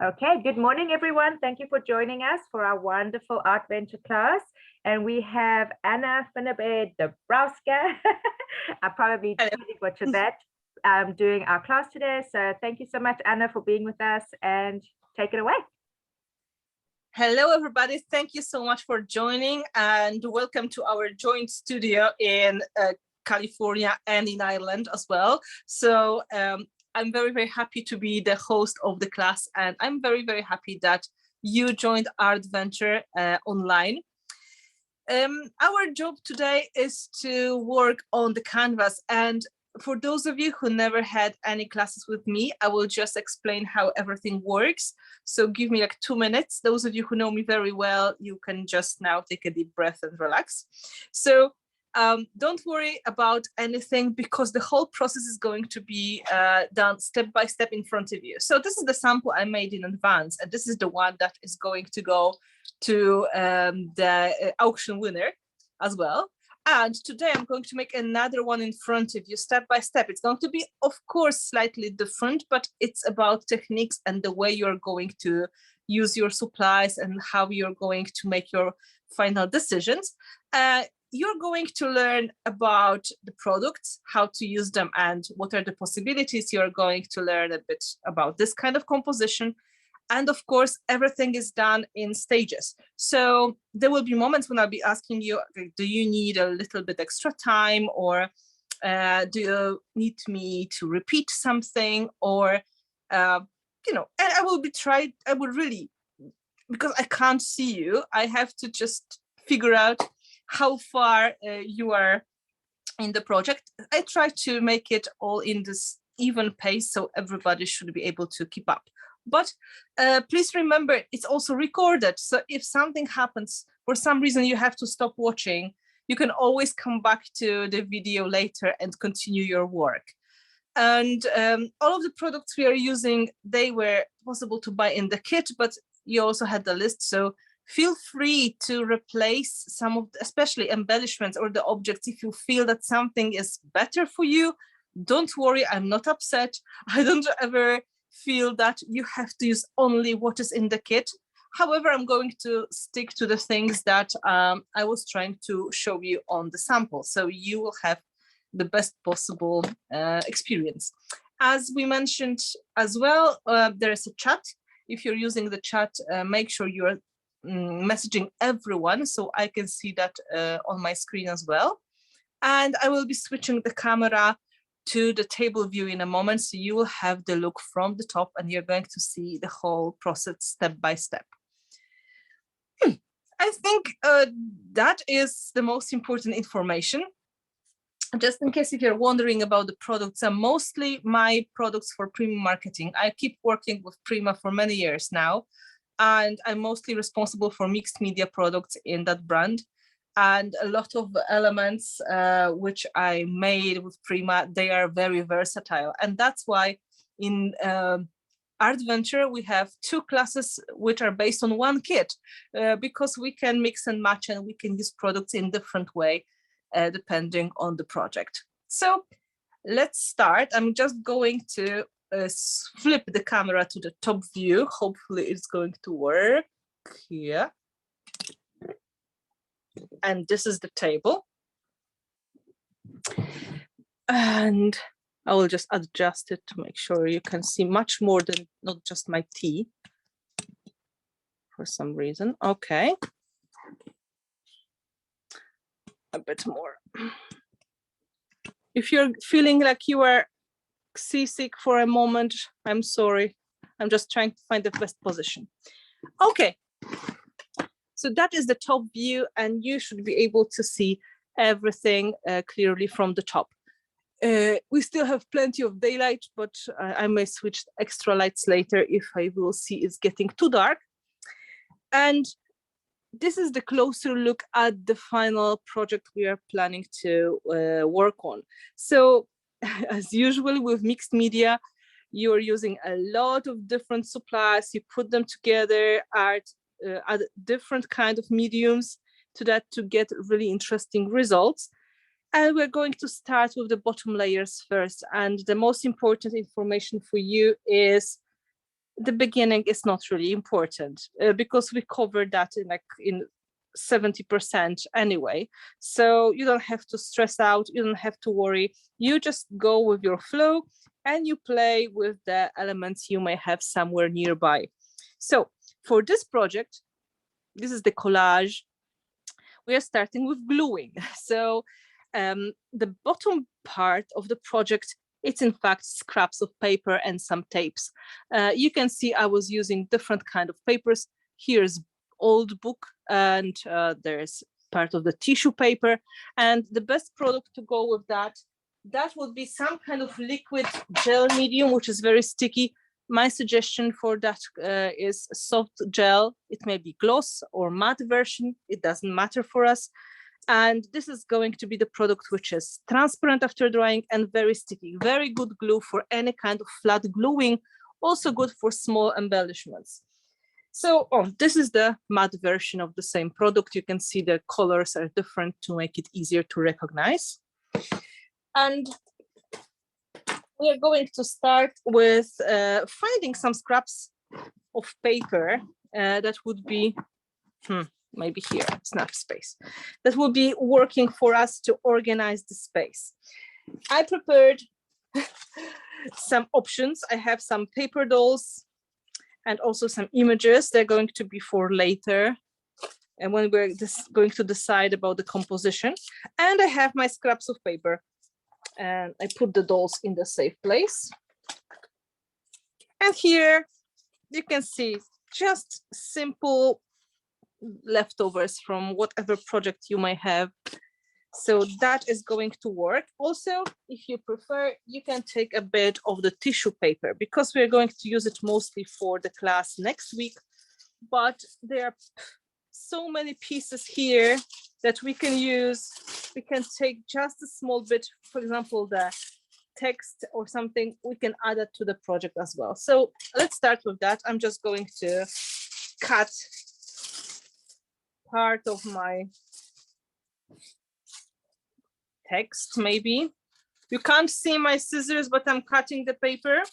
Okay, good morning, everyone. Thank you for joining us for our wonderful ArtVenture class. And we have Anna Finnabair Dabrowska. I probably butchered that, doing our class today. So thank you so much, Anna, for being with us, and take it away. Hello, everybody. Thank you so much for joining, and welcome to our joint studio in California and in Ireland as well. So I'm very, very happy to be the host of the class, and I'm very, very happy that you joined ArtVenture online. Our job today is to work on the canvas, and for those of you who never had any classes with me, I will just explain how everything works. So give me like 2 minutes. Those of you who know me very well, you can just now take a deep breath and relax. So don't worry about anything, because the whole process is going to be done step by step in front of you. So this is the sample I made in advance, and this is the one that is going to go to the auction winner as well. And today I'm going to make another one in front of you step by step. It's going to be, of course, slightly different, but it's about techniques and the way you're going to use your supplies and how you're going to make your final decisions. You're going to learn about the products, how to use them, and what are the possibilities. You're going to learn a bit about this kind of composition. And of course, everything is done in stages. So there will be moments when I'll be asking you, do you need a little bit extra time, or do you need me to repeat something, or, and I will really, because I can't see you, I have to just figure out how far you are in the project. I try to make it all in this even pace, so everybody should be able to keep up. But please remember, it's also recorded. So if something happens, for some reason you have to stop watching, you can always come back to the video later and continue your work. And all of the products we are using, they were possible to buy in the kit, but you also had the list. So feel free to replace some of, especially embellishments or the objects, if you feel that something is better for you. Don't worry, I'm not upset. I don't ever feel that you have to use only what is in the kit. However, I'm going to stick to the things that I was trying to show you on the sample, so you will have the best possible experience. As we mentioned as well, there is a chat. If you're using the chat, make sure you're messaging everyone so I can see that on my screen as well. And I will be switching the camera to the table view in a moment, so you will have the look from the top and you're going to see the whole process step by step. I think that is the most important information. Just in case if you're wondering about the products, mostly my products for Prima marketing. I keep working with Prima for many years now, and I'm mostly responsible for mixed media products in that brand. And a lot of the elements which I made with Prima, they are very versatile. And that's why in ArtVenture, we have 2 classes which are based on one kit, because we can mix and match and we can use products in different way, depending on the project. So let's start. I'm just going to flip the camera to the top view. Hopefully it's going to work here. And this is the table. And I will just adjust it to make sure you can see much more than not just my tea for some reason. Okay. A bit more. If you're feeling like you are seasick for a moment, I'm sorry. I'm just trying to find the best position. Okay. So that is the top view, and you should be able to see everything clearly from the top. We still have plenty of daylight, but I may switch extra lights later if I will see it's getting too dark. And this is the closer look at the final project we are planning to work on. So as usual with mixed media, you're using a lot of different supplies. You put them together, add different kind of mediums to that to get really interesting results. And we're going to start with the bottom layers first. And the most important information for you is the beginning is not really important because we covered that in 70% anyway. So you don't have to stress out, you don't have to worry. You just go with your flow and you play with the elements you may have somewhere nearby. So for this project, this is the collage. We are starting with gluing. So the bottom part of the project, it's in fact scraps of paper and some tapes. You can see I was using different kind of papers. Here's old book and there's part of the tissue paper. And the best product to go with that would be some kind of liquid gel medium, which is very sticky. My suggestion for that is soft gel. It may be gloss or matte version. It doesn't matter for us. And this is going to be the product which is transparent after drying and very sticky. Very good glue for any kind of flat gluing. Also good for small embellishments. So this is the matte version of the same product. You can see the colors are different to make it easier to recognize. And we are going to start with finding some scraps of paper that would be, maybe here, it's not space, that will be working for us to organize the space. I prepared some options. I have some paper dolls and also some images. They're going to be for later and when we're going to decide about the composition. And I have my scraps of paper. And I put the dolls in the safe place. And here you can see just simple leftovers from whatever project you may have. So that is going to work. Also, if you prefer, you can take a bit of the tissue paper because we're going to use it mostly for the class next week. But there are so many pieces here that we can use. We can take just a small bit, for example, the text or something, we can add it to the project as well. So let's start with that. I'm just going to cut part of my text, maybe. You can't see my scissors, but I'm cutting the paper.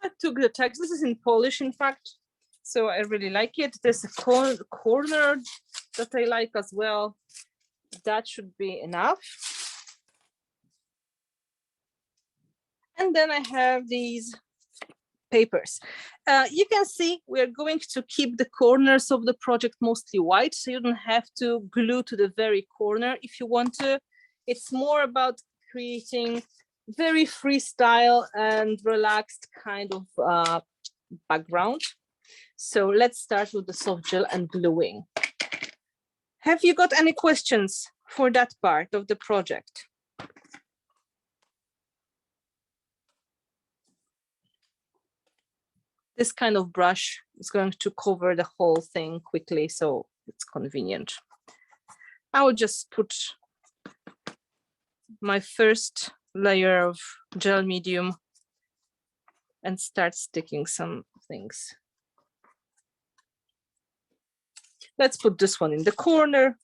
I took the text. This is in Polish, in fact, so I really like it. There's a corner that I like as well. That should be enough. And then I have these papers. You can see we're going to keep the corners of the project mostly white, so you don't have to glue to the very corner if you want to. It's more about creating very freestyle and relaxed kind of background. So let's start with the soft gel and gluing. Have you got any questions for that part of the project? This kind of brush is going to cover the whole thing quickly, so it's convenient. I will just put my first layer of gel medium and start sticking some things. Let's put this one in the corner.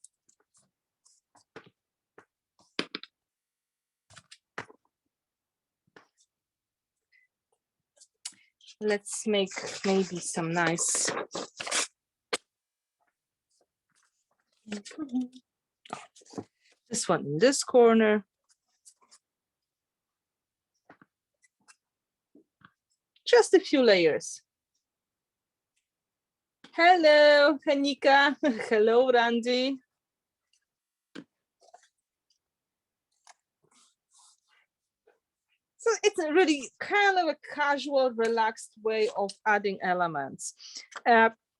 Let's make maybe some nice. This one in this corner. Just a few layers. Hello, Hanika. Hello, Randy. So it's a really kind of a casual, relaxed way of adding elements.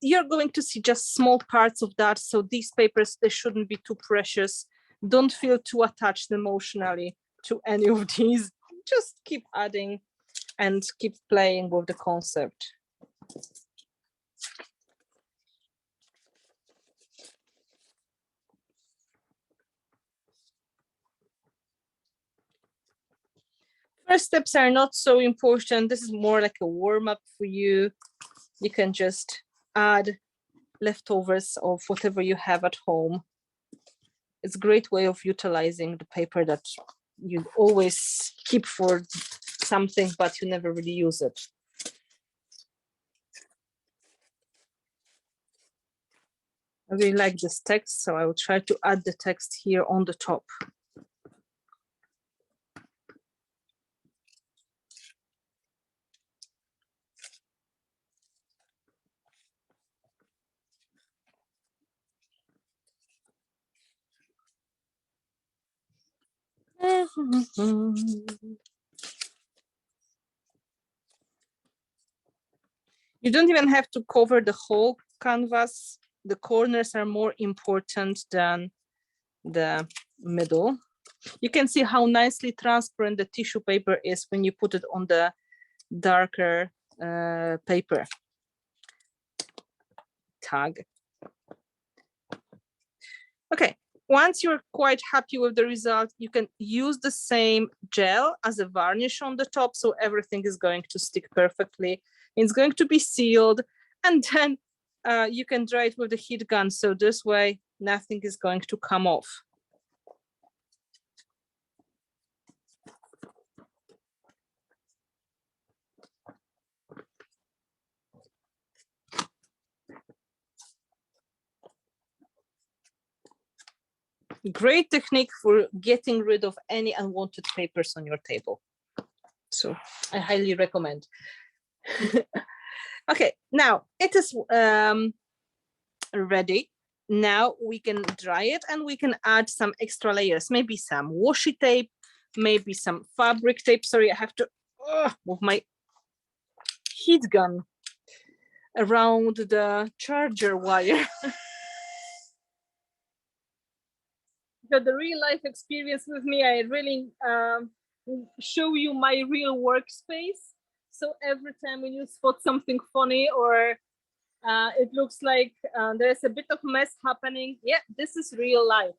You're going to see just small parts of that. So these papers, they shouldn't be too precious. Don't feel too attached emotionally to any of these. Just keep adding and keep playing with the concept. First steps are not so important. This is more like a warm-up for you. You can just add leftovers of whatever you have at home. It's a great way of utilizing the paper that you always keep for something, but you never really use it. I really like this text, so I will try to add the text here on the top. You don't even have to cover the whole canvas. The corners are more important than the middle. You can see how nicely transparent the tissue paper is when you put it on the darker paper tag. Okay, once you're quite happy with the result, you can use the same gel as a varnish on the top, so everything is going to stick perfectly. It's going to be sealed, and then you can dry it with the heat gun, so this way nothing is going to come off. Great technique for getting rid of any unwanted papers on your table. So I highly recommend. Okay, now it is ready. Now we can dry it and we can add some extra layers, maybe some washi tape, maybe some fabric tape. Sorry, I have to move my heat gun around the charger wire. The real life experience with me, I really show you my real workspace. So every time when you spot something funny or it looks like there's a bit of mess happening, yeah, this is real life.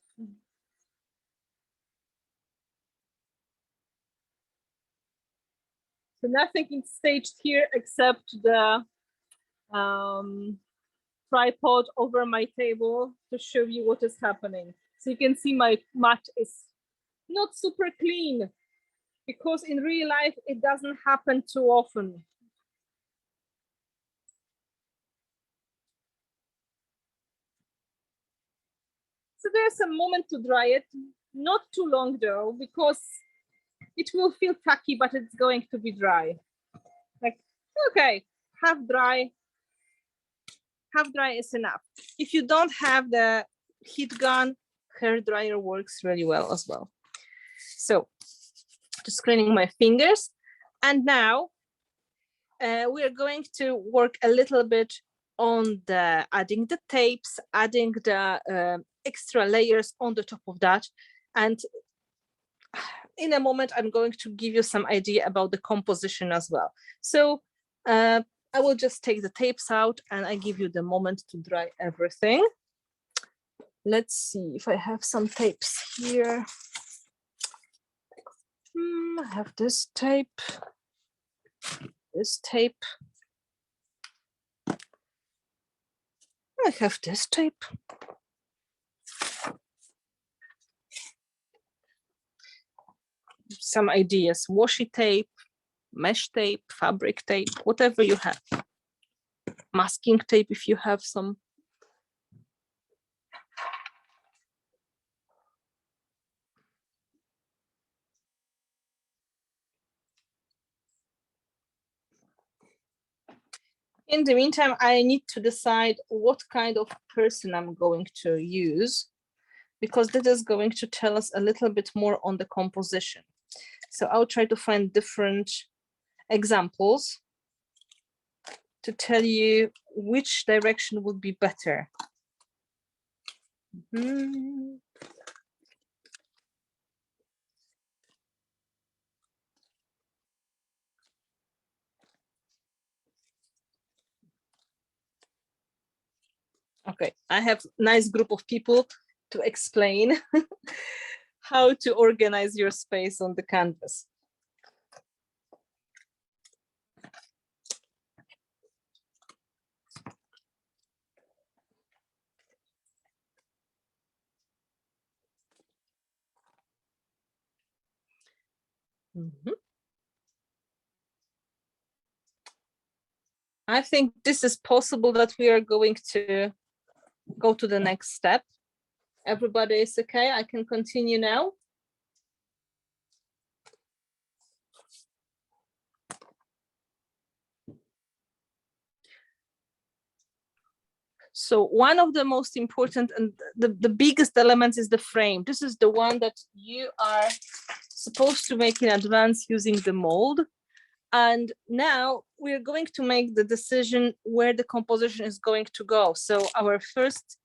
So nothing is staged here except the tripod over my table to show you what is happening. So you can see my mat is not super clean because in real life, it doesn't happen too often. So there's a moment to dry it, not too long though, because it will feel tacky, but it's going to be dry. Like, okay, half dry is enough. If you don't have the heat gun, hair dryer works really well as well. So just cleaning my fingers. And now we are going to work a little bit on the adding the tapes, adding the extra layers on the top of that. And in a moment, I'm going to give you some idea about the composition as well. So I will just take the tapes out and I give you the moment to dry everything. Let's see if I have some tapes here. I have this tape, this tape. I have this tape. Some ideas, washi tape, mesh tape, fabric tape, whatever you have. Masking tape if you have some. In the meantime, I need to decide what kind of person I'm going to use, because that is going to tell us a little bit more on the composition. So I'll try to find different examples to tell you which direction would be better. Okay, I have a nice group of people to explain how to organize your space on the canvas. Mhm. I think this is possible that we are going to go to the next step. Everybody is okay? I can continue now. So one of the most important and the biggest elements is the frame. This is the one that you are supposed to make in advance using the mold. And now we're going to make the decision where the composition is going to go. So our first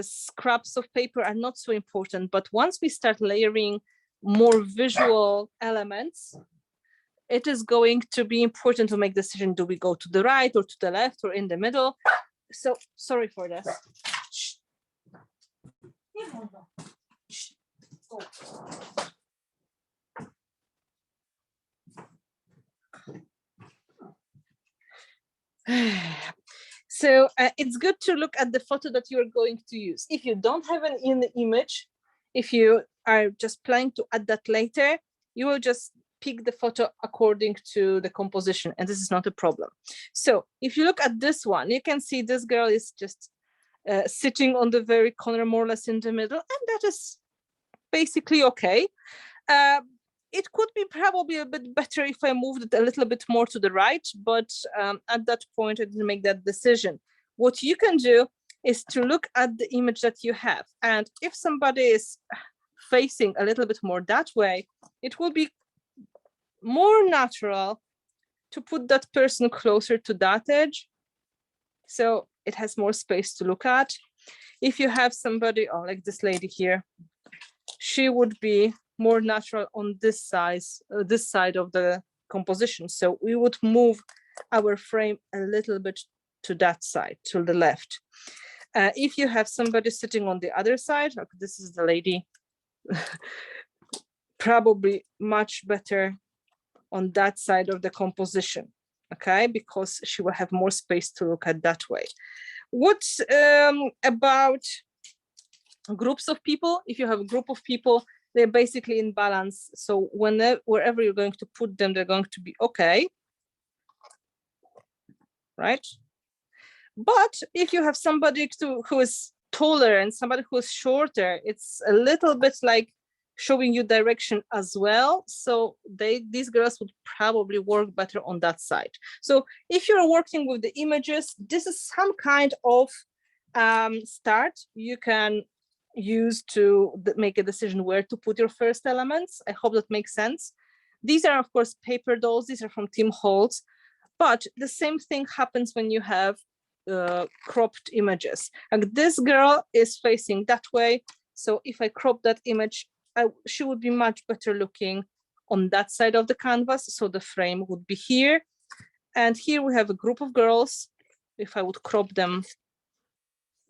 scraps of paper are not so important, but once we start layering more visual elements, it is going to be important to make the decision, do we go to the right or to the left or in the middle? So sorry for this. So it's good to look at the photo that you're going to use. If you don't have an image, if you are just planning to add that later, you will just pick the photo according to the composition, and this is not a problem. So if you look at this one, you can see this girl is just sitting on the very corner, more or less in the middle, and that is basically okay. It could be probably a bit better if I moved it a little bit more to the right, but at that point I didn't make that decision. What you can do is to look at the image that you have, and if somebody is facing a little bit more that way, it will be more natural to put that person closer to that edge, so it has more space to look at. If you have somebody, oh, like this lady here, she would be more natural on this side of the composition. So we would move our frame a little bit to that side, to the left. If you have somebody sitting on the other side, like this is the lady, probably much better on that side of the composition, okay? Because she will have more space to look at that way. What about groups of people? If you have a group of people, they're basically in balance. So wherever you're going to put them, they're going to be okay, right? But if you have somebody who is taller and somebody who is shorter, it's a little bit like showing you direction as well. So these girls would probably work better on that side. So if you're working with the images, this is some kind of start you can use to make a decision where to put your first elements. I hope that makes sense. These are, of course, paper dolls. These are from Tim Holtz. But the same thing happens when you have cropped images. Like this girl is facing that way. So if I crop that image, she would be much better looking on that side of the canvas. So the frame would be here. And here we have a group of girls. If I would crop them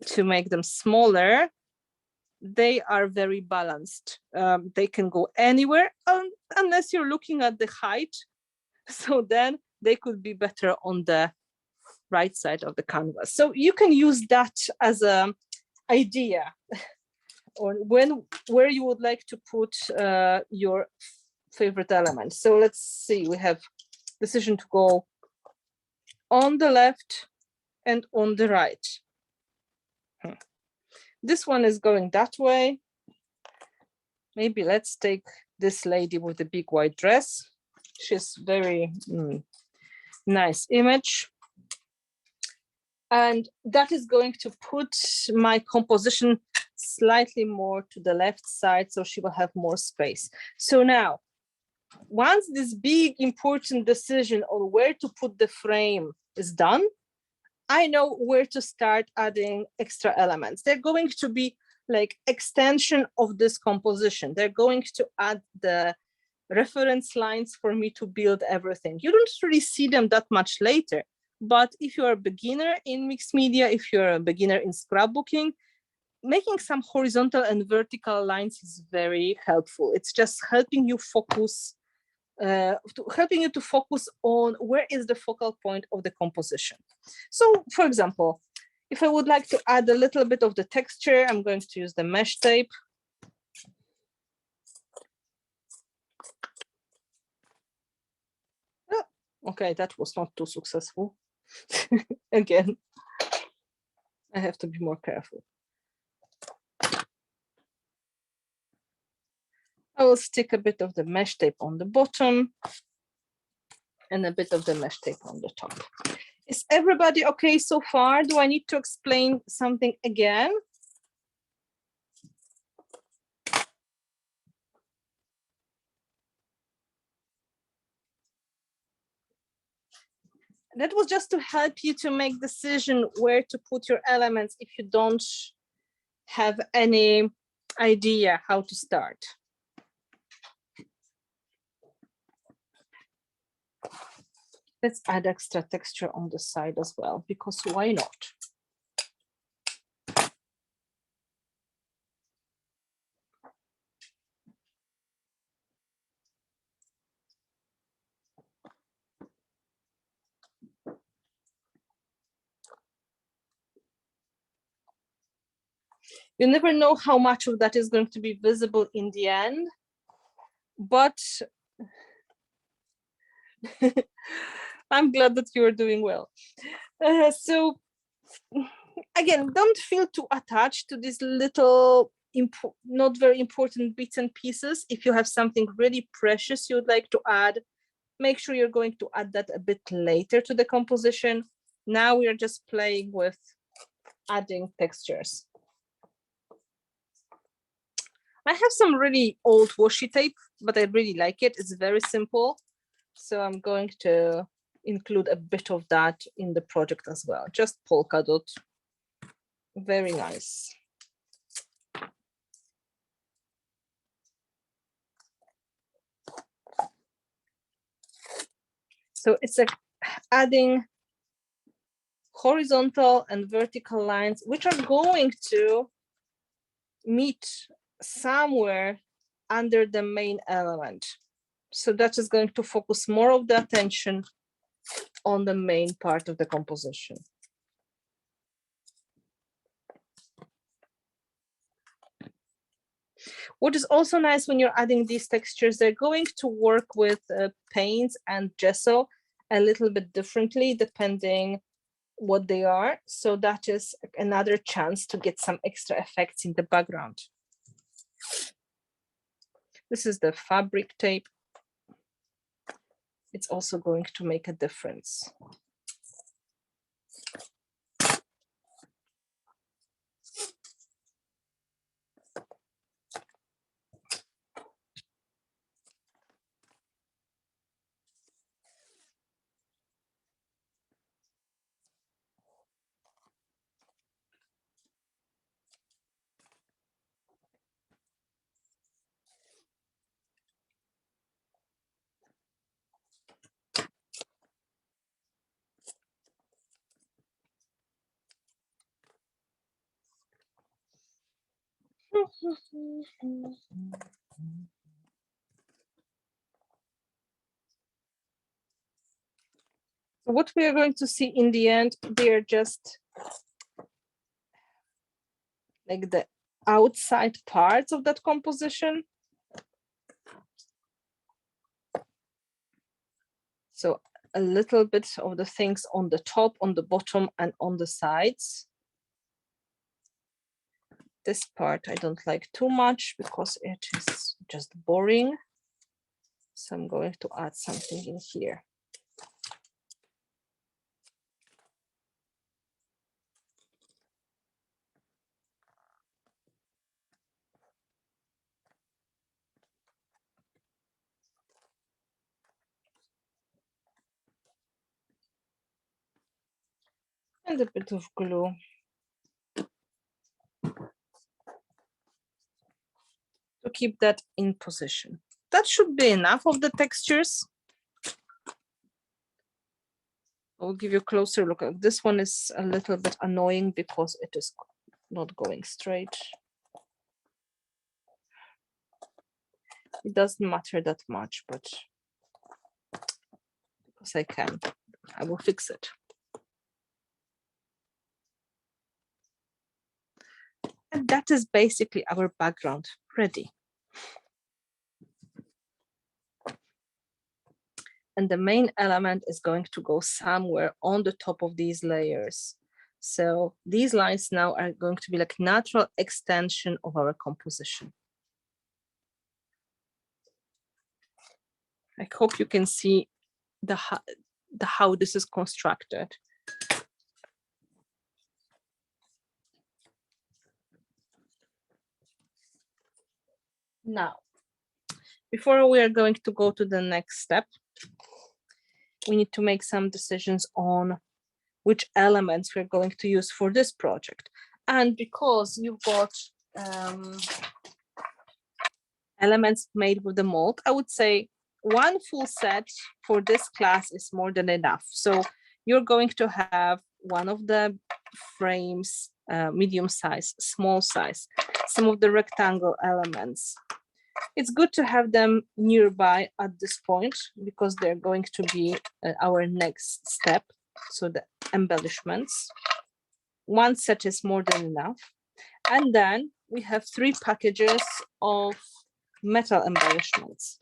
to make them smaller, they are very balanced. They can go anywhere unless you're looking at the height. So then they could be better on the right side of the canvas. So you can use that as an idea or where you would like to put your favorite element. So let's see, we have decision to go on the left and on the right. This one is going that way. Maybe let's take this lady with the big white dress. She's very nice image. And that is going to put my composition slightly more to the left side, so she will have more space. So now, once this big important decision on where to put the frame is done, I know where to start adding extra elements. They're going to be like extension of this composition. They're going to add the reference lines for me to build everything. You don't really see them that much later, but if you're a beginner in mixed media, if you're a beginner in scrapbooking, making some horizontal and vertical lines is very helpful. It's just helping you focus, helping you to focus on where is the focal point of the composition. So for example, if I would like to add a little bit of the texture, I'm going to use the mesh tape. Okay, that was not too successful. Again, I have to be more careful. I will stick a bit of the mesh tape on the bottom and a bit of the mesh tape on the top. Is everybody okay so far? Do I need to explain something again? That was just to help you to make decision where to put your elements if you don't have any idea how to start. Let's add extra texture on the side as well, because why not? You never know how much of that is going to be visible in the end, but I'm glad that you are doing well. So again, don't feel too attached to these little not very important bits and pieces. If you have something really precious you'd like to add, make sure you're going to add that a bit later to the composition. Now we are just playing with adding textures. I have some really old washi tape, but I really like it. It's very simple. So I'm going to include a bit of that in the project as well. Just polka dot. Very nice. So it's like adding horizontal and vertical lines, which are going to meet somewhere under the main element. So that is going to focus more of the attention on the main part of the composition. What is also nice when you're adding these textures, they're going to work with paints and gesso a little bit differently depending what they are. So that is another chance to get some extra effects in the background. This is the fabric tape. It's also going to make a difference. What we are going to see in the end, they're just like the outside parts of that composition. So a little bit of the things on the top, on the bottom, and on the sides. This part I don't like too much because it is just boring. So I'm going to add something in here. And a bit of glue. To keep that in position. That should be enough of the textures. I'll give you a closer look. This one is a little bit annoying because it is not going straight. It doesn't matter that much, but because I can, I will fix it. And that is basically our background ready. and the main element is going to go somewhere on the top of these layers. So these lines now are going to be like natural extension of our composition. I hope you can see how this is constructed. Now, before we are going to go to the next step, we need to make some decisions on which elements we're going to use for this project. And because you've got elements made with the mold, I would say one full set for this class is more than enough. So you're going to have one of the frames, medium size, small size, some of the rectangle elements. It's good to have them nearby at this point because they're going to be our next step. So the embellishments. One set is more than enough. And then we have 3 packages of metal embellishments.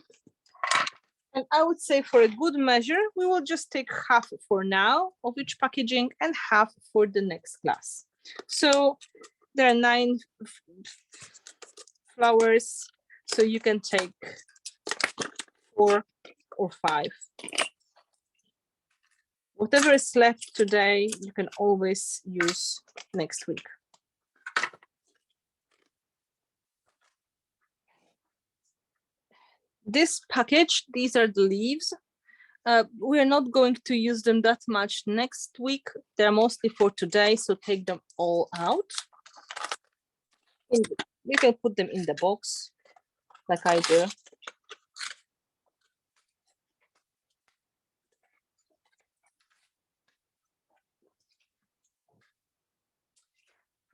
And I would say for a good measure, we will just take half for now of each packaging and half for the next class. So there are 9 flowers. So you can take 4 or 5. Whatever is left today, you can always use next week. This package, these are the leaves. We are not going to use them that much next week. They're mostly for today, so take them all out. You can put them in the box, like I do.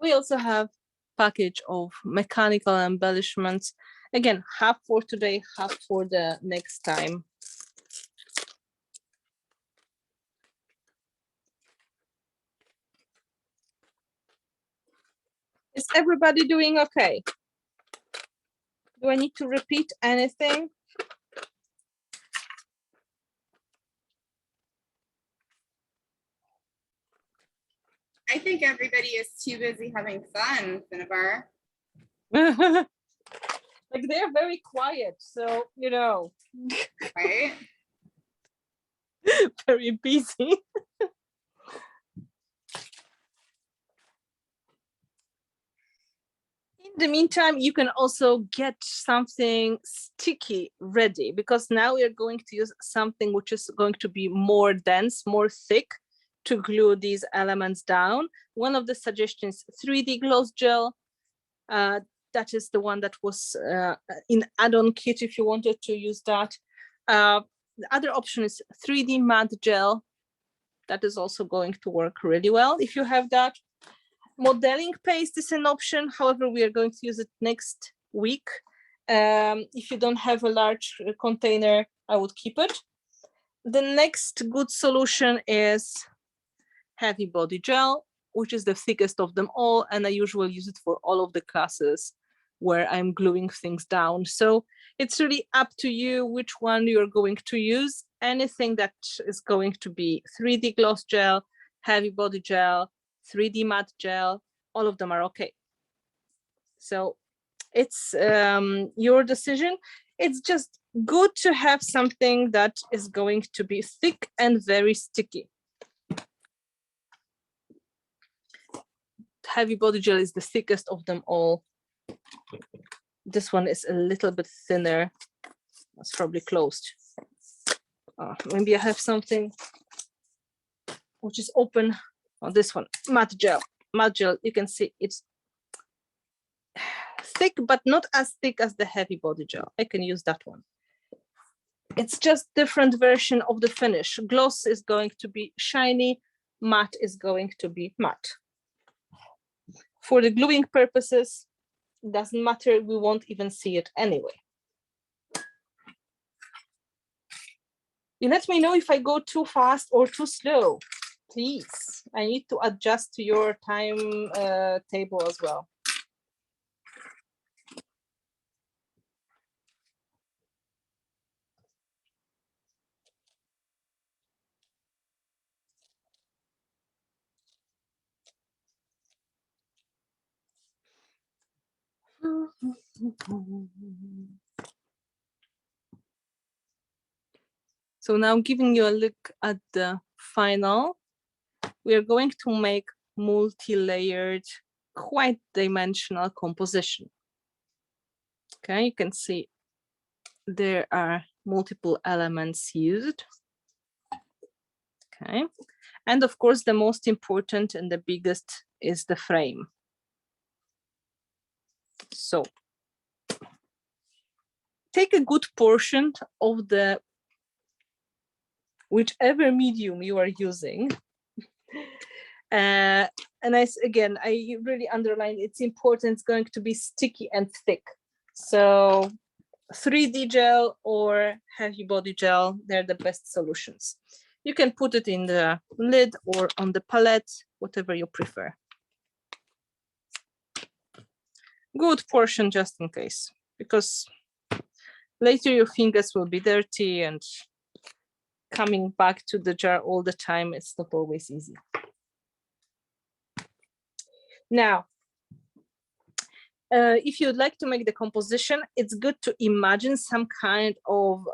We also have package of mechanical embellishments. Again, half for today, half for the next time. Is everybody doing okay? Do I need to repeat anything? I think everybody is too busy having fun, Finnabair. Like they're very quiet, so you know. Right? Very busy. In the meantime, you can also get something sticky ready because now we are going to use something which is going to be more dense, more thick to glue these elements down. One of the suggestions, 3D gloss gel. That is the one that was in add-on kit if you wanted to use that. The other option is 3D matte gel. That is also going to work really well if you have that. Modeling paste is an option. However, we are going to use it next week. If you don't have a large container, I would keep it. The next good solution is heavy body gel, which is the thickest of them all. And I usually use it for all of the classes where I'm gluing things down. So it's really up to you which one you're going to use. Anything that is going to be 3D gloss gel, heavy body gel, 3D matte gel, all of them are okay. So it's your decision. It's just good to have something that is going to be thick and very sticky. Heavy body gel is the thickest of them all. This one is a little bit thinner. It's probably closed. Maybe I have something which is open. Oh, this one, matte gel. Matte gel, you can see it's thick, but not as thick as the heavy body gel. I can use that one. It's just different version of the finish. Gloss is going to be shiny, matte is going to be matte. For the gluing purposes, doesn't matter, we won't even see it anyway. You let me know if I go too fast or too slow, please. I need to adjust to your time table as well. So now giving you a look at the final, we are going to make multi-layered, quite dimensional composition. Okay, you can see there are multiple elements used. Okay, and of course, the most important and the biggest is the frame. So take a good portion of the whichever medium you are using. And again, I really underline it's important, it's going to be sticky and thick. So 3D gel or heavy body gel, they're the best solutions. You can put it in the lid or on the palette, whatever you prefer. Good portion just in case, because later your fingers will be dirty and coming back to the jar all the time, it's not always easy. Now, if you'd like to make the composition, it's good to imagine some kind of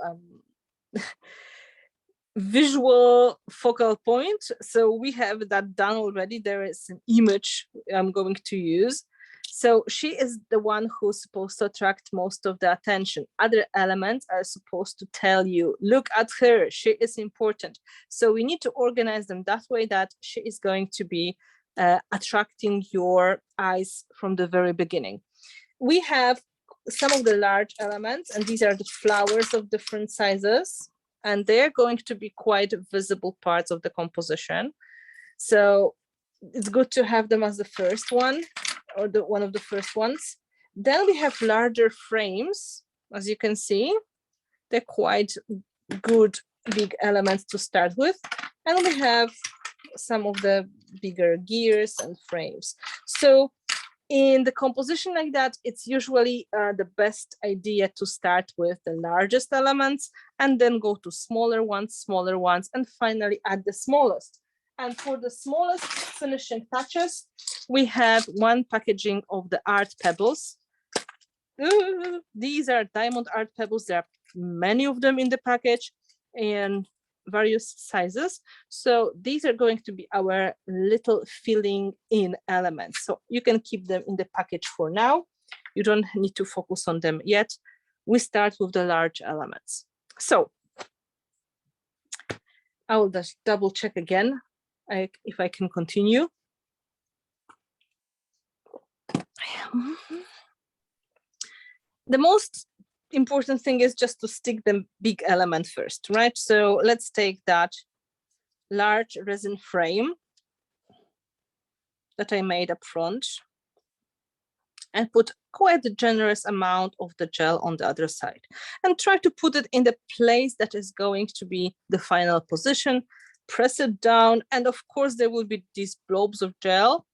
visual focal point. So we have that done already. There is an image I'm going to use. So she is the one who's supposed to attract most of the attention. Other elements are supposed to tell you, look at her, she is important. So we need to organize them that way that she is going to be attracting your eyes from the very beginning. We have some of the large elements, and these are the flowers of different sizes, and they're going to be quite visible parts of the composition. So it's good to have them as the first one, or one of the first ones. Then we have larger frames, as you can see. They're quite good big elements to start with. And we have some of the bigger gears and frames. So in the composition like that, it's usually the best idea to start with the largest elements and then go to smaller ones, and finally add the smallest. And for the smallest finishing touches, we have one packaging of the art pebbles. These are diamond art pebbles. There are many of them in the package and various sizes. So these are going to be our little filling in elements. So you can keep them in the package for now. You don't need to focus on them yet. We start with the large elements. So I will just double check again if I can continue. The most important thing is just to stick the big element first, right? So let's take that large resin frame that I made up front and put quite a generous amount of the gel on the other side and try to put it in the place that is going to be the final position. Press it down, and of course there will be these blobs of gel.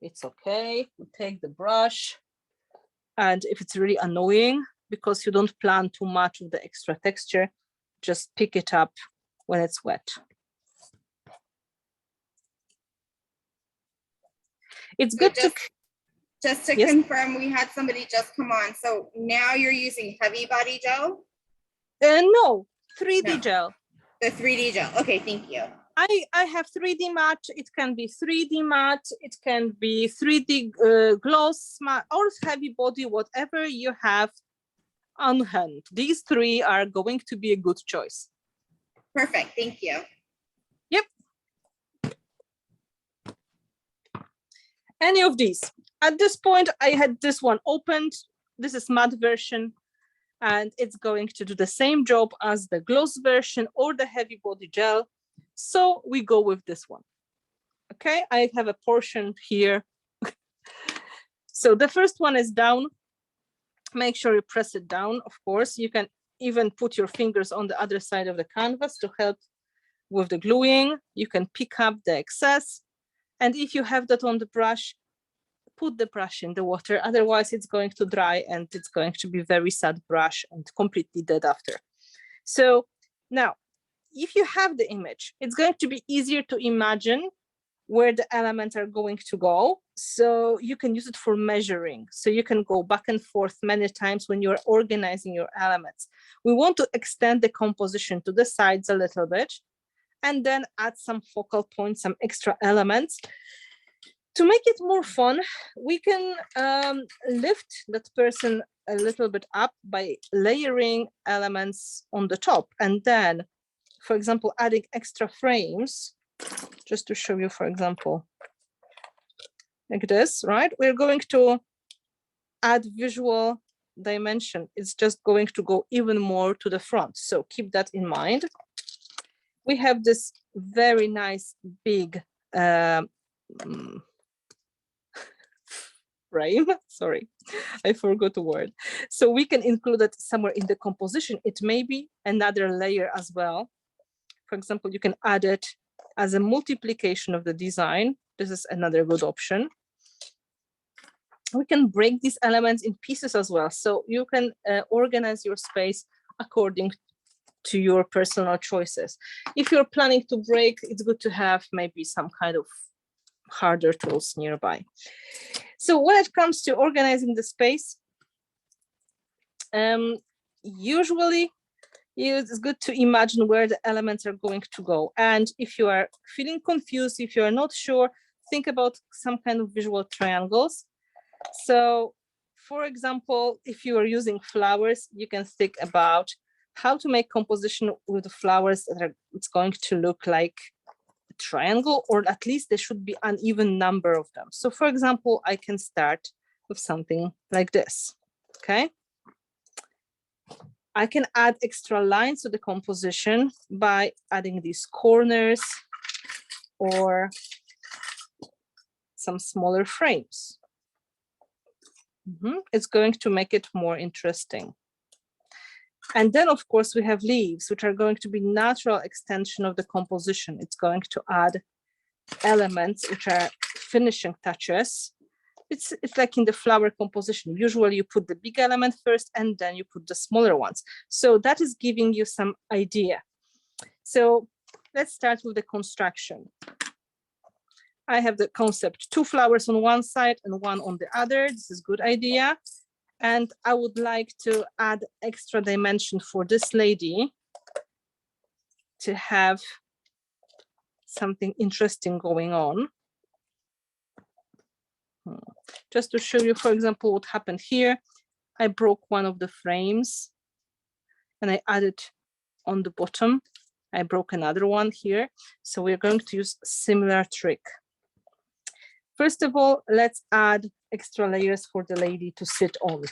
It's okay, we take the brush, and if it's really annoying because you don't plan too much of the extra texture, just pick it up when it's wet. It's good to yes? Confirm, we had somebody just come on. So now you're using heavy body gel? No, 3D gel. The 3D gel. Okay, thank you. I have 3D matte. It can be 3D matte. It can be 3D gloss matte or heavy body, whatever you have on hand. These three are going to be a good choice. Perfect. Thank you. Yep. Any of these. At this point, I had this one opened. This is matte version, and it's going to do the same job as the gloss version or the heavy body gel. So we go with this one. Okay, I have a portion here. So the first one is down. Make sure you press it down, of course. You can even put your fingers on the other side of the canvas to help with the gluing. You can pick up the excess. And if you have that on the brush, put the brush in the water. Otherwise, it's going to dry and it's going to be very sad brush and completely dead after. So now, if you have the image, it's going to be easier to imagine where the elements are going to go. So you can use it for measuring. So you can go back and forth many times when you're organizing your elements. We want to extend the composition to the sides a little bit, and then add some focal points, some extra elements. To make it more fun, we can lift that person a little bit up by layering elements on the top. And then, for example, adding extra frames, just to show you, for example, like this, right? We're going to add visual dimension. It's just going to go even more to the front. So keep that in mind. We have this very nice big frame. Sorry, I forgot the word. So we can include it somewhere in the composition. It may be another layer as well. For example, you can add it as a multiplication of the design. This is another good option. We can break these elements in pieces as well. So you can organize your space according to your personal choices. If you're planning to break, it's good to have maybe some kind of harder tools nearby. So when it comes to organizing the space, usually it's good to imagine where the elements are going to go. And if you are feeling confused, if you are not sure, think about some kind of visual triangles. So for example, if you are using flowers, you can think about how to make composition with the flowers that are, it's going to look like a triangle, or at least there should be an even number of them. So for example, I can start with something like this, okay? I can add extra lines to the composition by adding these corners or some smaller frames. It's going to make it more interesting. And then, of course, we have leaves, which are going to be natural extension of the composition. It's going to add elements which are finishing touches. It's like in the flower composition. Usually you put the big element first and then you put the smaller ones. So that is giving you some idea. So let's start with the construction. I have the concept, 2 flowers on one side and 1 on the other. This is a good idea. And I would like to add extra dimension for this lady to have something interesting going on. Just to show you, for example, what happened here. I broke one of the frames and I added on the bottom. I broke another one here. So we're going to use a similar trick. First of all, let's add extra layers for the lady to sit on.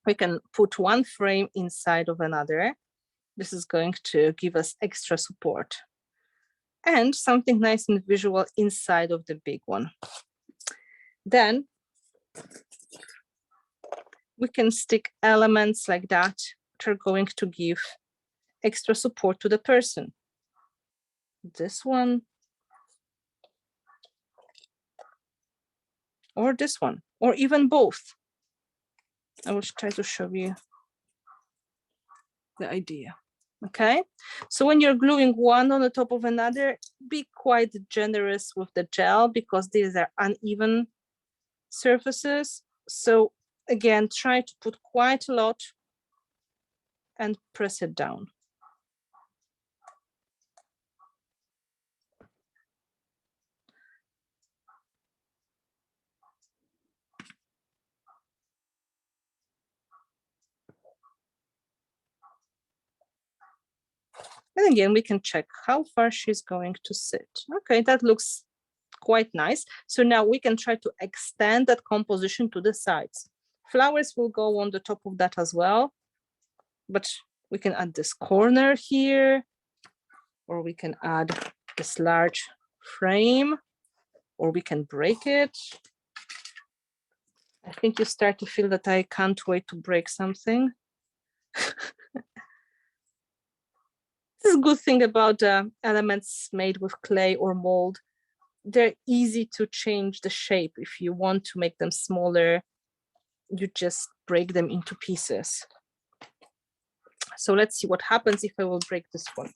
We can put one frame inside of another. This is going to give us extra support. And something nice and visual inside of the big one. Then we can stick elements like that, which are going to give extra support to the person. This one, or this one, or even both. I will try to show you the idea. Okay, so when you're gluing one on the top of another, be quite generous with the gel because these are uneven surfaces. So again, try to put quite a lot and press it down. And again, we can check how far she's going to sit. Okay, that looks quite nice. So now we can try to extend that composition to the sides. Flowers will go on the top of that as well, but we can add this corner here, or we can add this large frame, or we can break it. I think you start to feel that I can't wait to break something. This is a good thing about elements made with clay or mold. They're easy to change the shape. If you want to make them smaller, you just break them into pieces. So let's see what happens if I will break this one.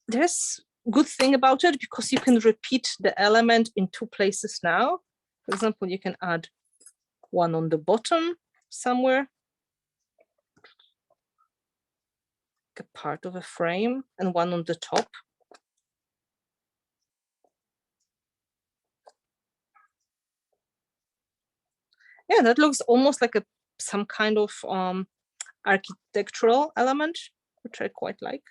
there's good thing about it because you can repeat the element in 2 places now. For example, you can add one on the bottom somewhere, like a part of a frame, and one on the top. Yeah, that looks almost like some kind of architectural element, which I quite like.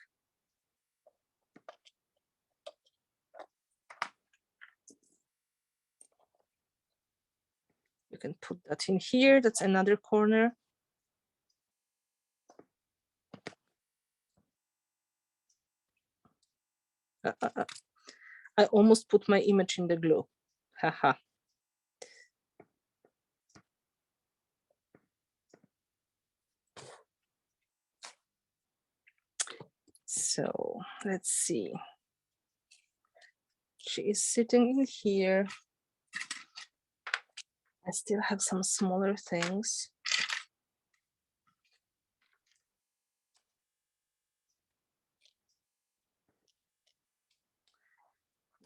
You can put that in here. That's another corner. I almost put my image in the glue. Haha. So let's see. She is sitting in here. I still have some smaller things.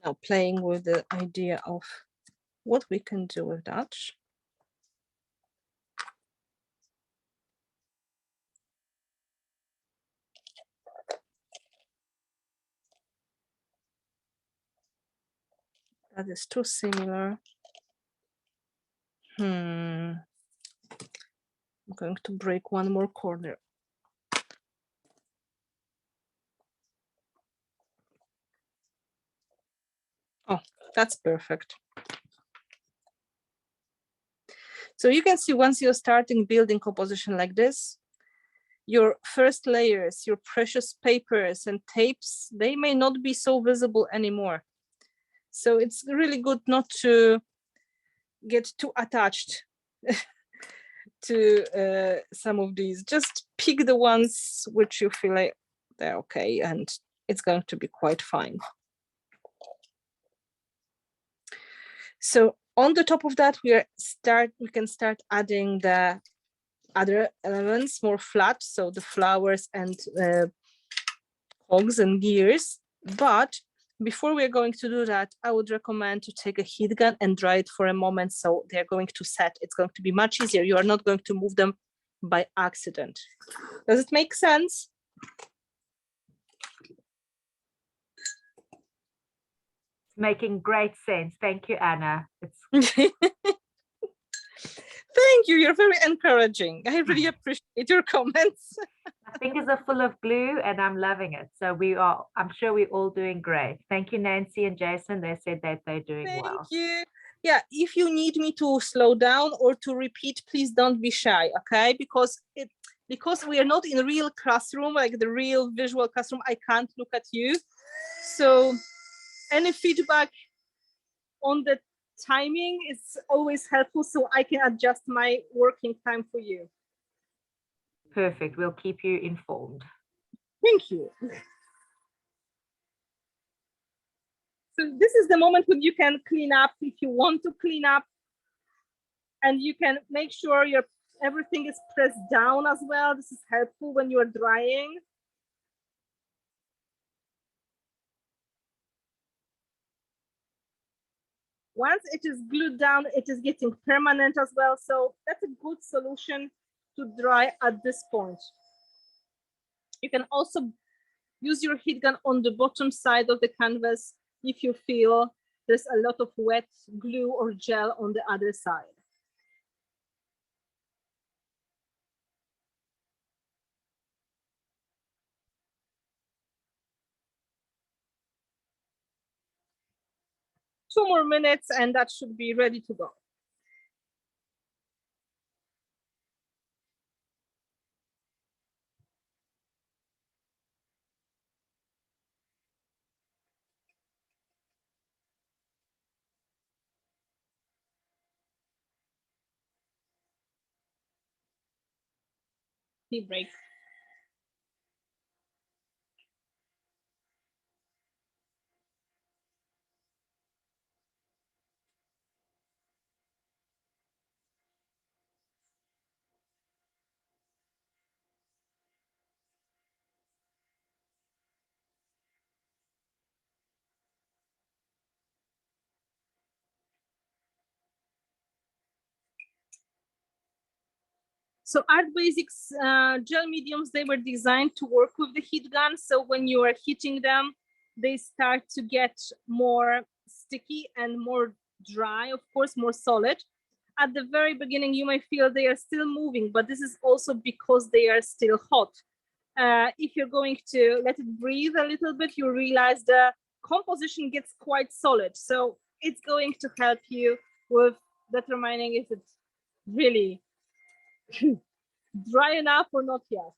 Now playing with the idea of what we can do with that. That is too similar. I'm going to break one more corner. Oh, that's perfect. So you can see once you're starting building composition like this, your first layers, your precious papers and tapes, they may not be so visible anymore. So it's really good not to get too attached to some of these. Just pick the ones which you feel like they're okay, and it's going to be quite fine. So on the top of that, we can start adding the other elements more flat, so the flowers and cogs and gears. But before we're going to do that, I would recommend to take a heat gun and dry it for a moment so they're going to set. It's going to be much easier. You are not going to move them by accident. Does it make sense? Making great sense. Thank you, Anna. Thank you. You're very encouraging. I really appreciate your comments. My fingers are full of glue and I'm loving it. So I'm sure we're all doing great. Thank you, Nancy and Jason. They said that they're doing well. Thank you. Yeah, if you need me to slow down or to repeat, please don't be shy, okay? Because we are not in a real classroom, like the real visual classroom, I can't look at you. So any feedback on the timing is always helpful so I can adjust my working time for you. Perfect. We'll keep you informed. Thank you. So this is the moment when you can clean up if you want to clean up, and you can make sure everything is pressed down as well. This is helpful when you're drying. Once it is glued down, it is getting permanent as well. So that's a good solution to dry at this point. You can also use your heat gun on the bottom side of the canvas if you feel there's a lot of wet glue or gel on the other side. Two more minutes and that should be ready to go. Tea break. So Art Basics gel mediums, they were designed to work with the heat gun. So when you are heating them, they start to get more sticky and more dry, of course, more solid. At the very beginning, you may feel they are still moving, but this is also because they are still hot. If you're going to let it breathe a little bit, you realize the composition gets quite solid. So it's going to help you with determining if it's really dry enough or not yet.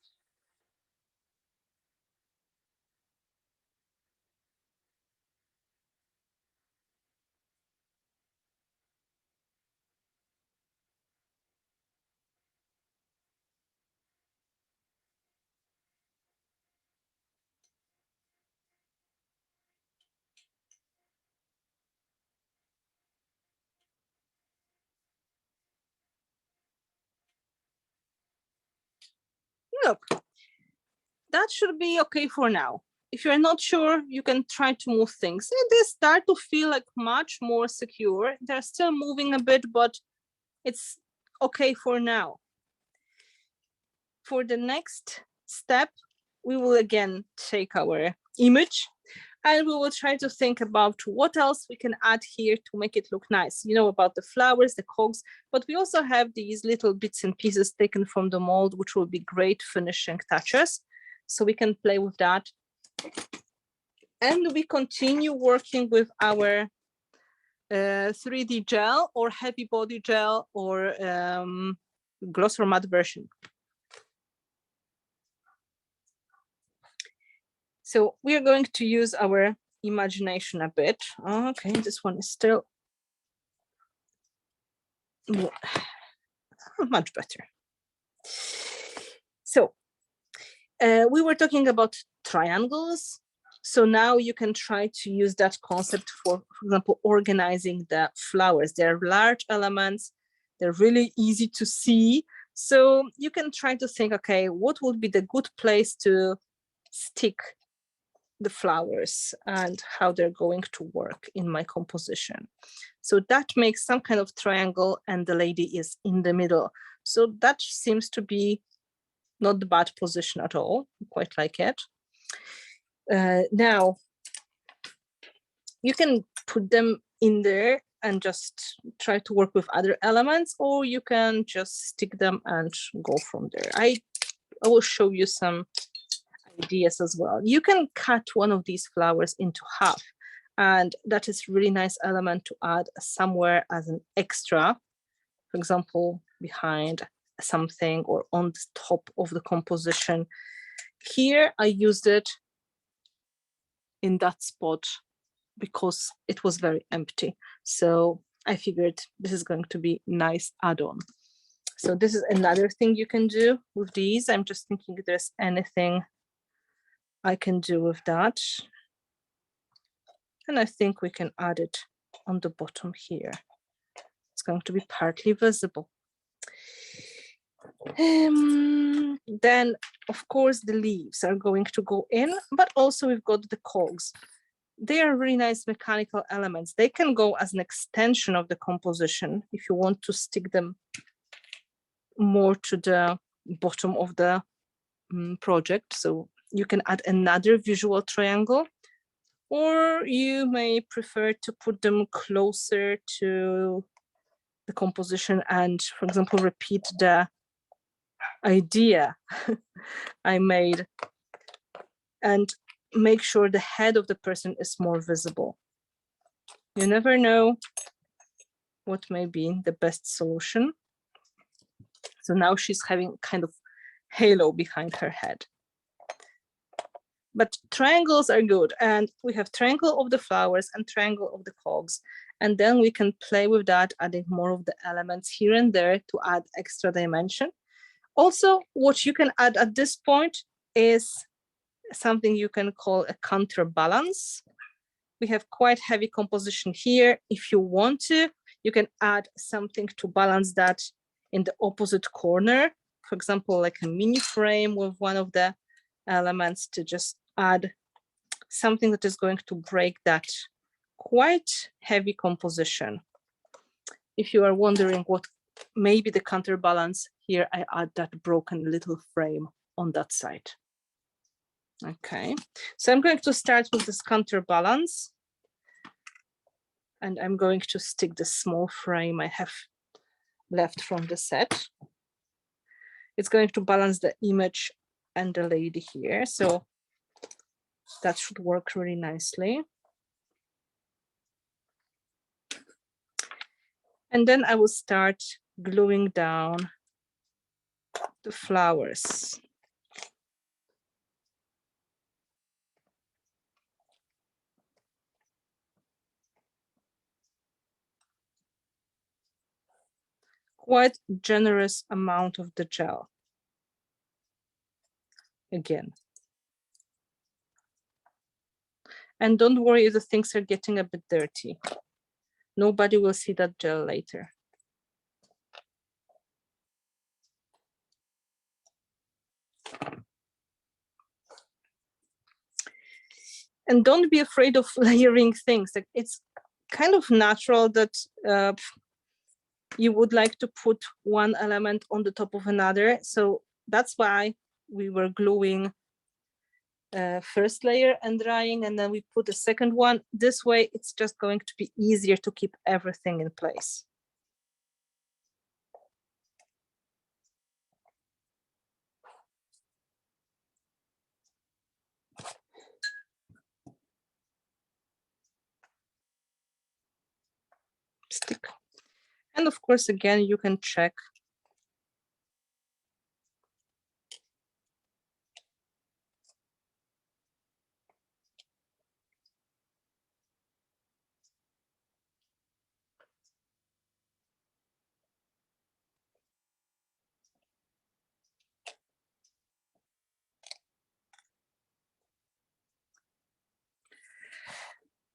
Look, that should be okay for now. If you're not sure, you can try to move things. And they start to feel like much more secure. They're still moving a bit, but it's okay for now. For the next step, we will again take our image and we will try to think about what else we can add here to make it look nice. You know about the flowers, the cogs, but we also have these little bits and pieces taken from the mold, which will be great finishing touches. So we can play with that. And we continue working with our 3D gel or heavy body gel or gloss or matte version. So we are going to use our imagination a bit. Okay, this one is still much better. So we were talking about triangles. So now you can try to use that concept for example, organizing the flowers. They're large elements. They're really easy to see. So you can try to think, okay, what would be the good place to stick the flowers and how they're going to work in my composition. So that makes some kind of triangle and the lady is in the middle. So that seems to be not the bad position at all. I quite like it. Now, you can put them in there and just try to work with other elements, or you can just stick them and go from there. I will show you some ideas as well. You can cut one of these flowers into half, and that is really nice element to add somewhere as an extra, for example, behind something or on the top of the composition. Here I used it in that spot because it was very empty. So I figured this is going to be nice add-on. So this is another thing you can do with these. I'm just thinking if there's anything I can do with that. And I think we can add it on the bottom here. It's going to be partly visible. Then, of course, the leaves are going to go in, but also we've got the cogs. They are really nice mechanical elements. They can go as an extension of the composition if you want to stick them more to the bottom of the project. So you can add another visual triangle, or you may prefer to put them closer to the composition and, for example, repeat the idea I made and make sure the head of the person is more visible. You never know what may be the best solution. So now she's having kind of halo behind her head. But triangles are good, and we have triangle of the flowers and triangle of the cogs, and then we can play with that, adding more of the elements here and there to add extra dimension. Also, what you can add at this point is something you can call a counterbalance. We have quite heavy composition here. If you want to, you can add something to balance that in the opposite corner. For example, like a mini frame with one of the elements to just add something that is going to break that quite heavy composition. If you are wondering what maybe the counterbalance here, I add that broken little frame on that side. Okay, so I'm going to start with this counterbalance, and I'm going to stick the small frame I have left from the set. It's going to balance the image and the lady here, so that should work really nicely. And then I will start gluing down the flowers. Quite generous amount of the gel. Again. And don't worry if the things are getting a bit dirty. Nobody will see that gel later. And don't be afraid of layering things. Like, it's kind of natural that you would like to put one element on the top of another. So that's why we were gluing first layer and drying, and then we put the second one. This way, it's just going to be easier to keep everything in place. Stick. And of course, again, you can check.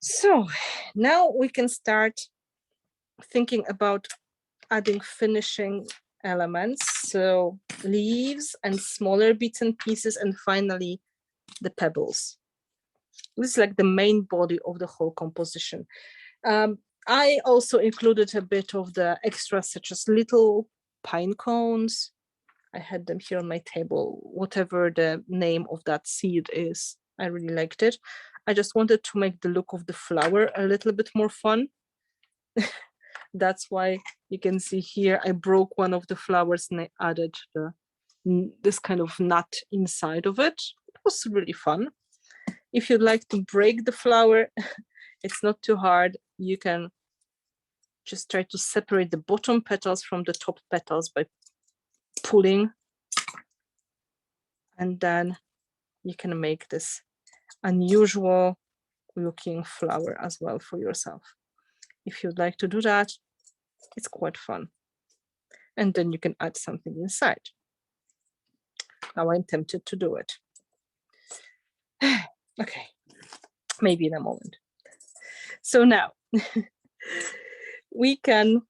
So now we can start thinking about adding finishing elements. So leaves and smaller bits and pieces, and finally the pebbles. This is like the main body of the whole composition. I also included a bit of the extras, such as little pine cones. I had them here on my table, whatever the name of that seed is. I really liked it. I just wanted to make the look of the flower a little bit more fun. That's why you can see here, I broke one of the flowers and I added this kind of nut inside of it. It was really fun. If you'd like to break the flower, it's not too hard. You can just try to separate the bottom petals from the top petals by pulling. And then you can make this unusual looking flower as well for yourself. If you'd like to do that, it's quite fun. And then you can add something inside. Now I'm tempted to do it. Okay, maybe in a moment. So now we can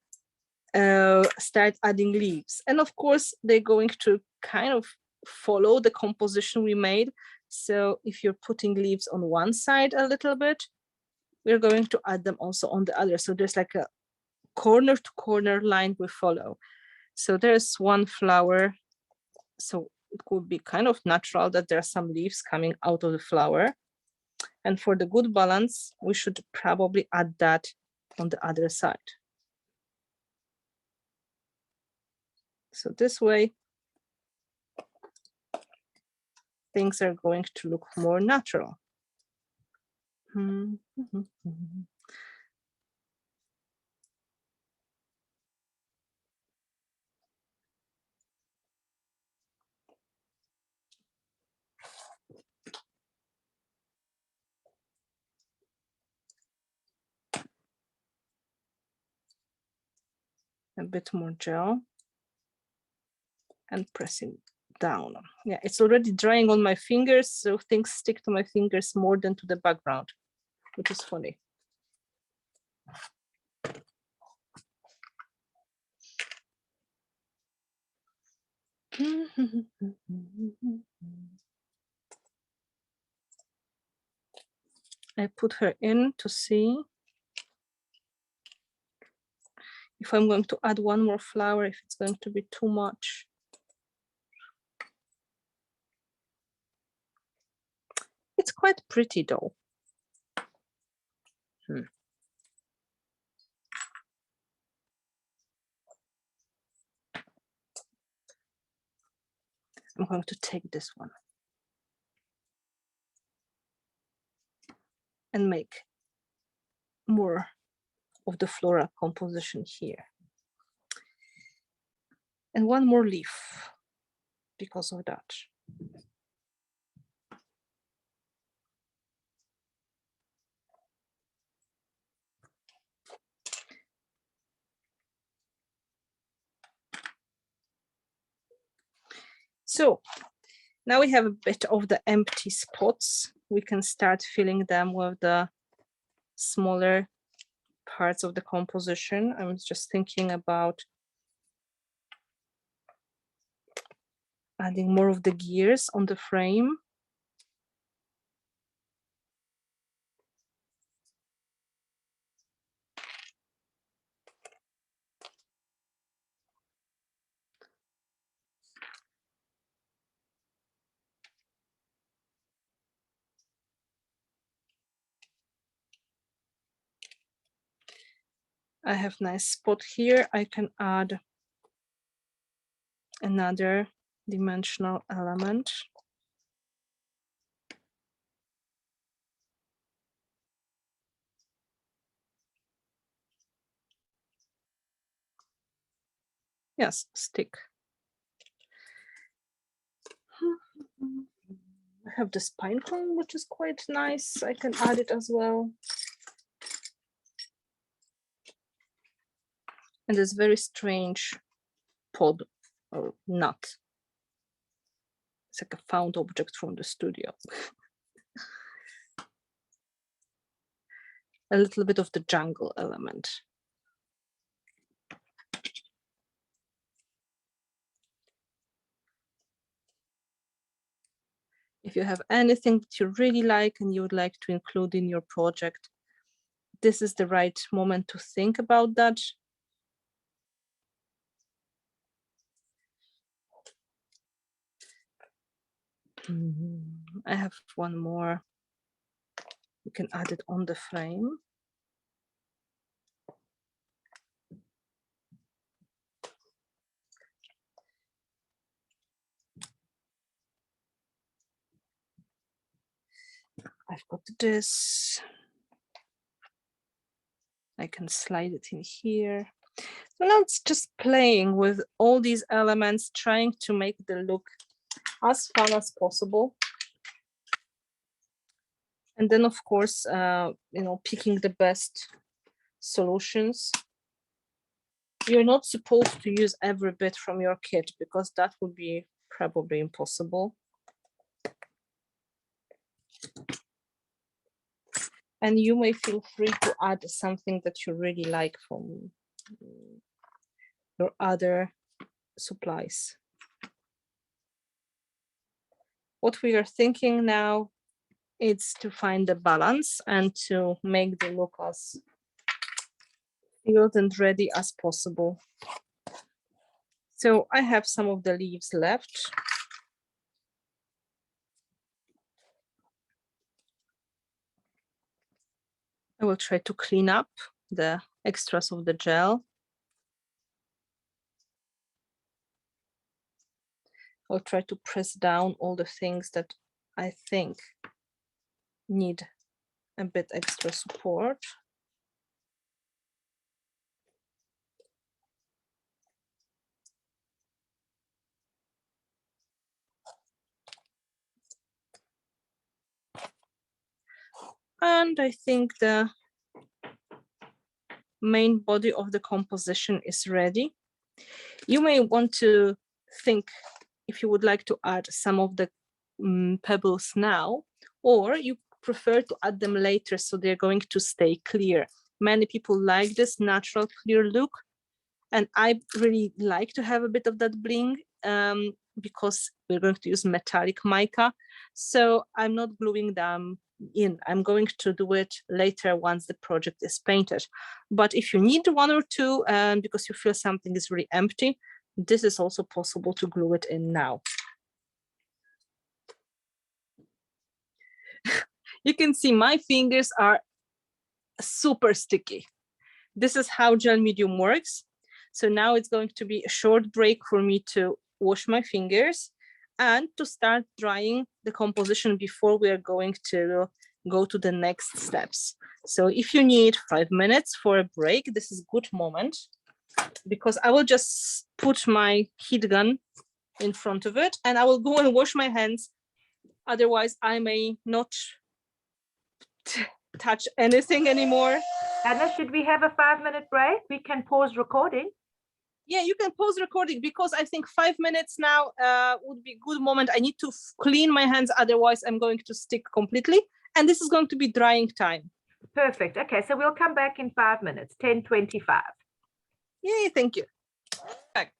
start adding leaves. And of course, they're going to kind of follow the composition we made. So if you're putting leaves on one side a little bit, we're going to add them also on the other. So there's like a corner to corner line we follow. So there's one flower. So it could be kind of natural that there are some leaves coming out of the flower. And for the good balance, we should probably add that on the other side. So this way, things are going to look more natural. A bit more gel and pressing down. Yeah, it's already drying on my fingers, so things stick to my fingers more than to the background, which is funny. I put her in to see if I'm going to add one more flower, if it's going to be too much. It's quite pretty though. I'm going to take this one and make more of the floral composition here. And one more leaf because of that. So now we have a bit of the empty spots. We can start filling them with the smaller parts of the composition. I'm just thinking about adding more of the gears on the frame. I have a nice spot here. I can add another dimensional element. Yes, stick. I have this pine cone, which is quite nice. I can add it as well. And this very strange pod or nut. It's like a found object from the studio. A little bit of the jungle element. If you have anything that you really like and you would like to include in your project, this is the right moment to think about that. I have one more. You can add it on the frame. I've got this. I can slide it in here. So now it's just playing with all these elements, trying to make the look as fun as possible. And then, of course, picking the best solutions. You're not supposed to use every bit from your kit because that would be probably impossible. And you may feel free to add something that you really like from your other supplies. What we are thinking now is to find the balance and to make the look as filled and ready as possible. So I have some of the leaves left. I will try to clean up the extras of the gel. I'll try to press down all the things that I think need a bit extra support. And I think the main body of the composition is ready. You may want to think if you would like to add some of the pebbles now, or you prefer to add them later so they're going to stay clear. Many people like this natural clear look, and I really like to have a bit of that bling because we're going to use metallic mica. So I'm not gluing them in. I'm going to do it later once the project is painted. But if you need one or two, because you feel something is really empty, this is also possible to glue it in now. You can see my fingers are super sticky. This is how gel medium works. So now it's going to be a short break for me to wash my fingers and to start drying the composition before we are going to go to the next steps. So if you need 5 minutes for a break, this is a good moment, because I will just put my heat gun in front of it and I will go and wash my hands. Otherwise, I may not touch anything anymore. Anna, should we have a 5-minute break? We can pause recording. Yeah, you can pause recording, because I think 5 minutes now would be a good moment. I need to clean my hands, otherwise I'm going to stick completely. And this is going to be drying time. Perfect. Okay, so we'll come back in 5 minutes, 10:25. Yay, thank you.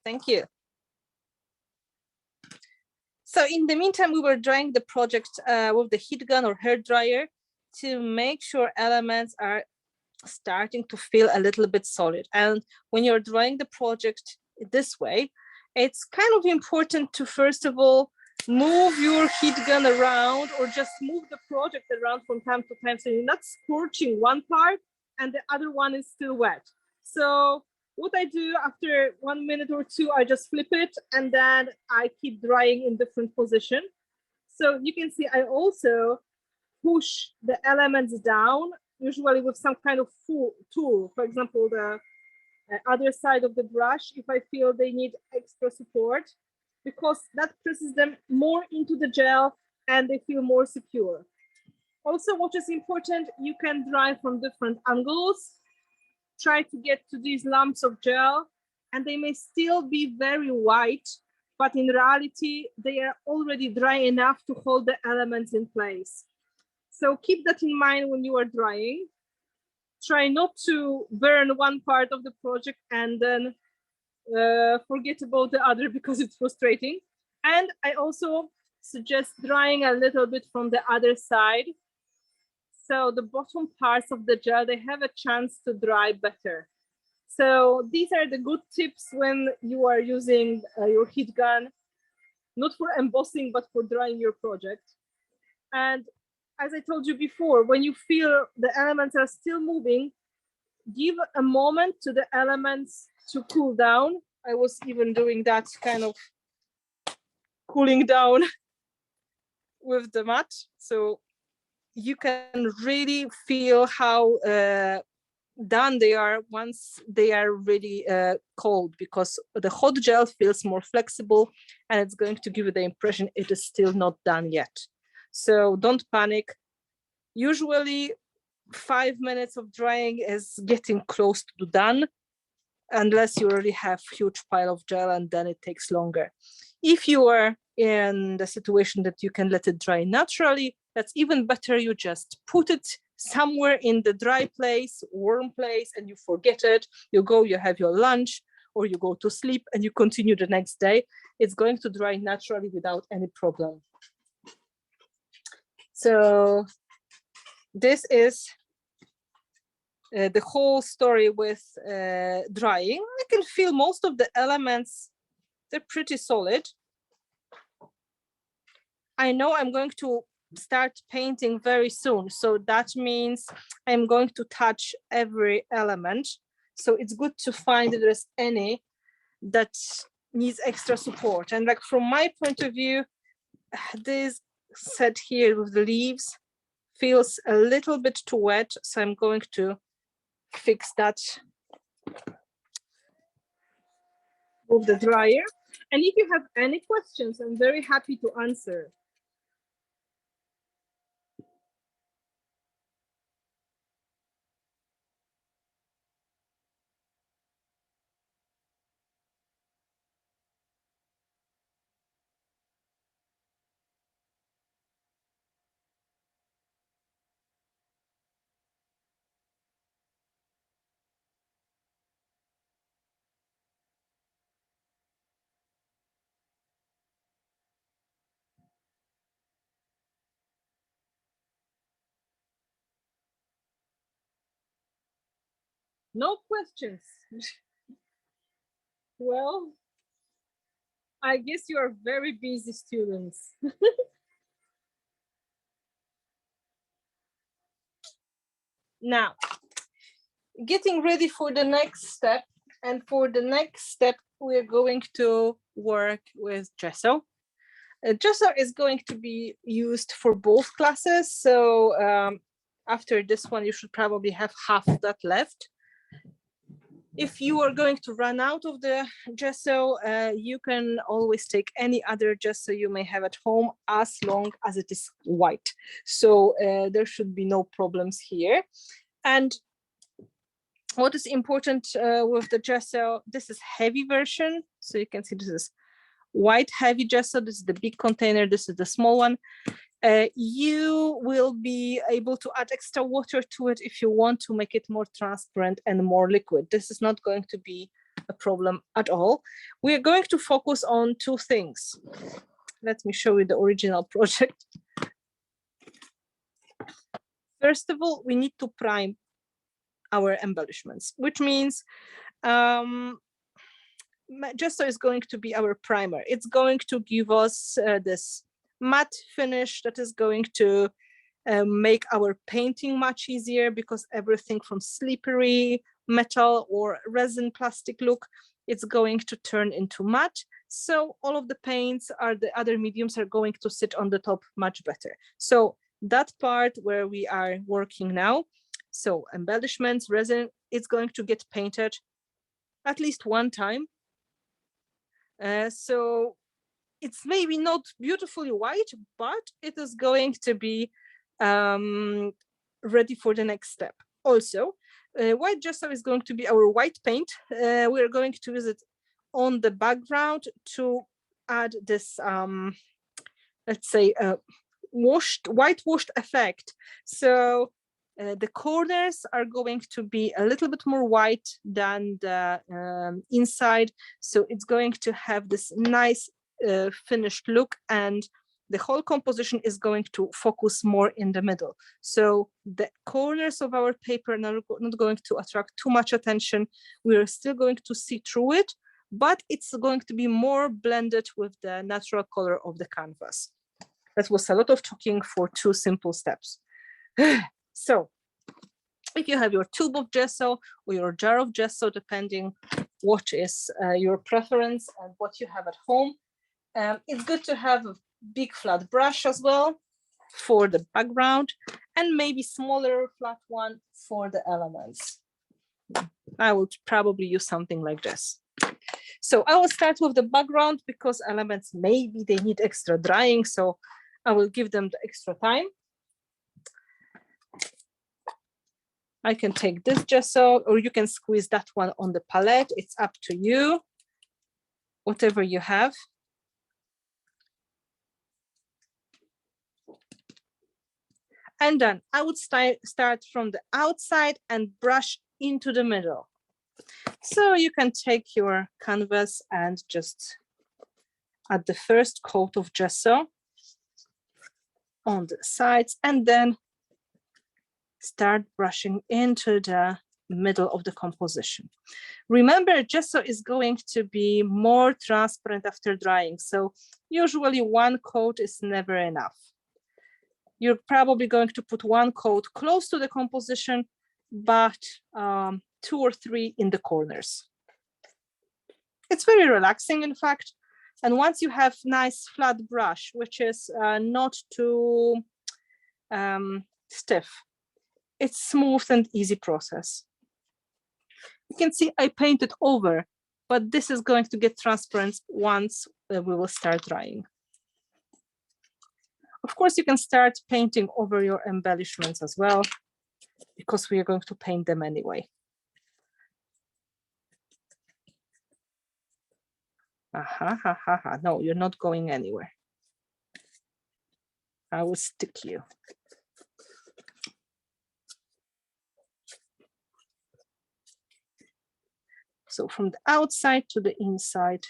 Thank you. So in the meantime, we were drying the project with the heat gun or hair dryer to make sure elements are starting to feel a little bit solid. And when you're drawing the project this way, it's kind of important to, first of all, move your heat gun around, or just move the project around from time to time, so you're not scorching one part and the other one is still wet. So what I do after 1 minute or two, I just flip it and then I keep drying in different position. So you can see I also push the elements down, usually with some kind of tool, for example, the other side of the brush, if I feel they need extra support, because that presses them more into the gel and they feel more secure. Also, what is important, you can dry from different angles. Try to get to these lumps of gel, and they may still be very white, but in reality, they are already dry enough to hold the elements in place. So keep that in mind when you are drying. Try not to burn one part of the project and then forget about the other, because it's frustrating. And I also suggest drying a little bit from the other side. So the bottom parts of the gel, they have a chance to dry better. So these are the good tips when you are using your heat gun, not for embossing, but for drying your project. And as I told you before, when you feel the elements are still moving, give a moment to the elements to cool down. I was even doing that, kind of cooling down with the mat. So you can really feel how done they are once they are really cold, because the hot gel feels more flexible and it's going to give you the impression it is still not done yet. So don't panic. Usually 5 minutes of drying is getting close to done, unless you already have huge pile of gel, and then it takes longer. If you are in the situation that you can let it dry naturally, that's even better. You just put it somewhere in the dry place, warm place, and you forget it. You go, you have your lunch, or you go to sleep and you continue the next day. It's going to dry naturally without any problem. So this is the whole story with drying. I can feel most of the elements, they're pretty solid. I know I'm going to start painting very soon, so that means I'm going to touch every element. So it's good to find if there's any that needs extra support. And like from my point of view, this set here with the leaves feels a little bit too wet, so I'm going to fix that with the dryer. And if you have any questions, I'm very happy to answer. No questions. Well, I guess you are very busy students. Now, getting ready for the next step. And for the next step, we're going to work with gesso. Gesso is going to be used for both classes. So after this one, you should probably have half of that left. If you are going to run out of the gesso, you can always take any other gesso you may have at home, as long as it is white. So there should be no problems here. And what is important with the gesso, this is heavy version. So you can see this is white heavy gesso. This is the big container. This is the small one. You will be able to add extra water to it if you want to make it more transparent and more liquid. This is not going to be a problem at all. We are going to focus on two things. Let me show you the original project. First of all, we need to prime our embellishments, which means gesso is going to be our primer. It's going to give us this matte finish that is going to make our painting much easier, because everything from slippery metal or resin plastic look, it's going to turn into matte. So all of the paints the other mediums are going to sit on the top much better. So that part where we are working now, so embellishments, resin, it's going to get painted at least one time. So it's maybe not beautifully white, but it is going to be ready for the next step. Also, white gesso is going to be our white paint. We're going to use it on the background to add this, let's say, whitewashed effect. So the corners are going to be a little bit more white than the inside. So it's going to have this nice finished look, and the whole composition is going to focus more in the middle. So the corners of our paper are not going to attract too much attention. We're still going to see through it, but it's going to be more blended with the natural color of the canvas. That was a lot of talking for two simple steps. So if you have your tube of gesso or your jar of gesso, depending what is your preference and what you have at home, it's good to have a big flat brush as well for the background, and maybe smaller flat one for the elements. I would probably use something like this. So I will start with the background, because elements, maybe they need extra drying, so I will give them the extra time. I can take this gesso, or you can squeeze that one on the palette. It's up to you, whatever you have. And then I would start from the outside and brush into the middle. So you can take your canvas and just add the first coat of gesso on the sides, and then start brushing into the middle of the composition. Remember, gesso is going to be more transparent after drying, so usually one coat is never enough. You're probably going to put one coat close to the composition, but 2 or 3 in the corners. It's very relaxing, in fact. And once you have nice flat brush, which is not too stiff, it's smooth and easy process. You can see I painted over, but this is going to get transparent once we will start drying. Of course, you can start painting over your embellishments as well, because we are going to paint them anyway. No, you're not going anywhere. I will stick you. So from the outside to the inside.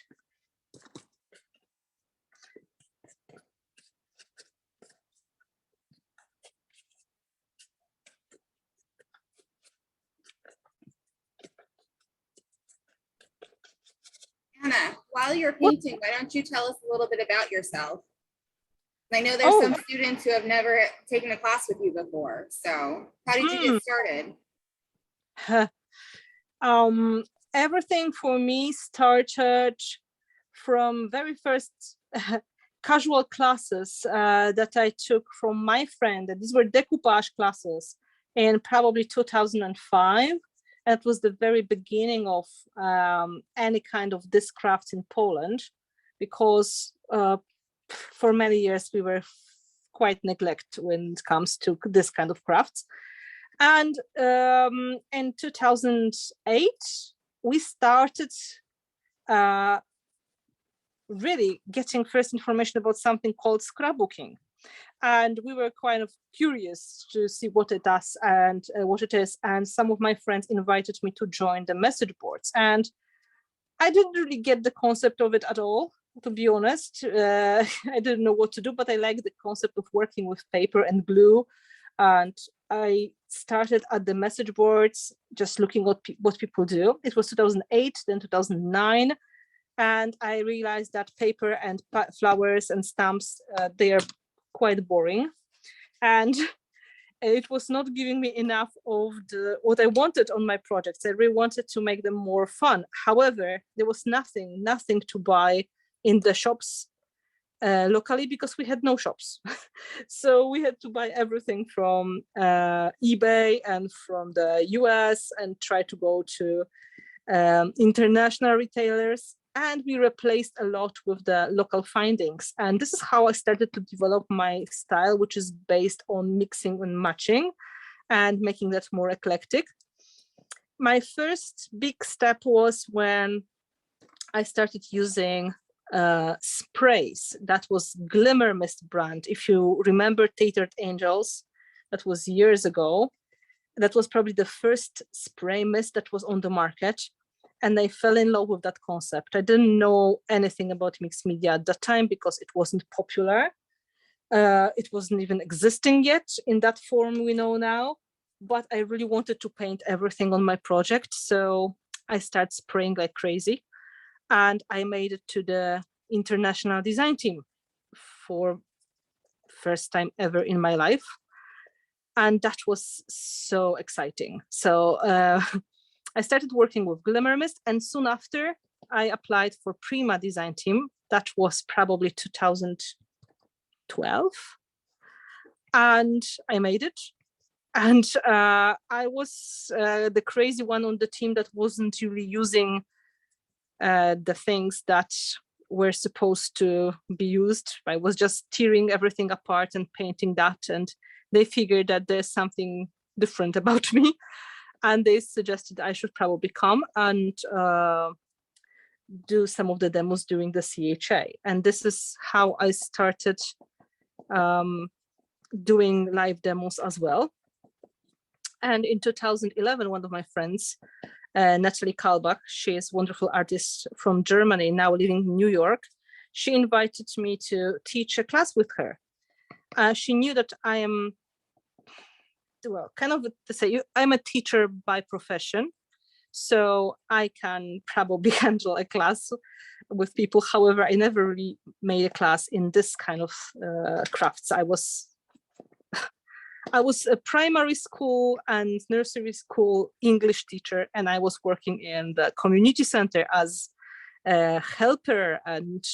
Anna, while you're painting, why don't you tell us a little bit about yourself? I know there's some students who have never taken a class with you before. So how did you get started? Everything for me started from very first casual classes that I took from my friend. These were decoupage classes in probably 2005. It was the very beginning of any kind of this craft in Poland, because for many years we were quite neglected when it comes to this kind of crafts. And in 2008, we started really getting first information about something called scrapbooking. And we were kind of curious to see what it does and what it is. And some of my friends invited me to join the message boards. And I didn't really get the concept of it at all, to be honest. I didn't know what to do, but I liked the concept of working with paper and glue. And I started at the message boards, just looking at what people do. It was 2008, then 2009. And I realized that paper and flowers and stamps, they are quite boring. And it was not giving me enough of what I wanted on my projects. I really wanted to make them more fun. However, there was nothing to buy in the shops locally, because we had no shops. So we had to buy everything from eBay and from the US and try to go to international retailers. And we replaced a lot with the local findings. And this is how I started to develop my style, which is based on mixing and matching and making that more eclectic. My first big step was when I started using sprays. That was Glimmer Mist brand. If you remember Tatered Angels, that was years ago. That was probably the first spray mist that was on the market. And I fell in love with that concept. I didn't know anything about mixed media at that time because it wasn't popular. It wasn't even existing yet in that form we know now. But I really wanted to paint everything on my project. So I started spraying like crazy. And I made it to the international design team for first time ever in my life. And that was so exciting. So I started working with Glimmer Mist, and soon after I applied for Prima design team. That was probably 2012. And I made it. And I was the crazy one on the team that wasn't really using the things that were supposed to be used. I was just tearing everything apart and painting that. And they figured that there's something different about me. And they suggested I should probably come and do some of the demos during the CHA. And this is how I started doing live demos as well. And in 2011, one of my friends, Natalie Kalbach, she is a wonderful artist from Germany, now living in New York. She invited me to teach a class with her. She knew that I am, well, kind of to say, I'm a teacher by profession, so I can probably handle a class with people. However, I never really made a class in this kind of crafts. I was a primary school and nursery school English teacher, and I was working in the community center as a helper and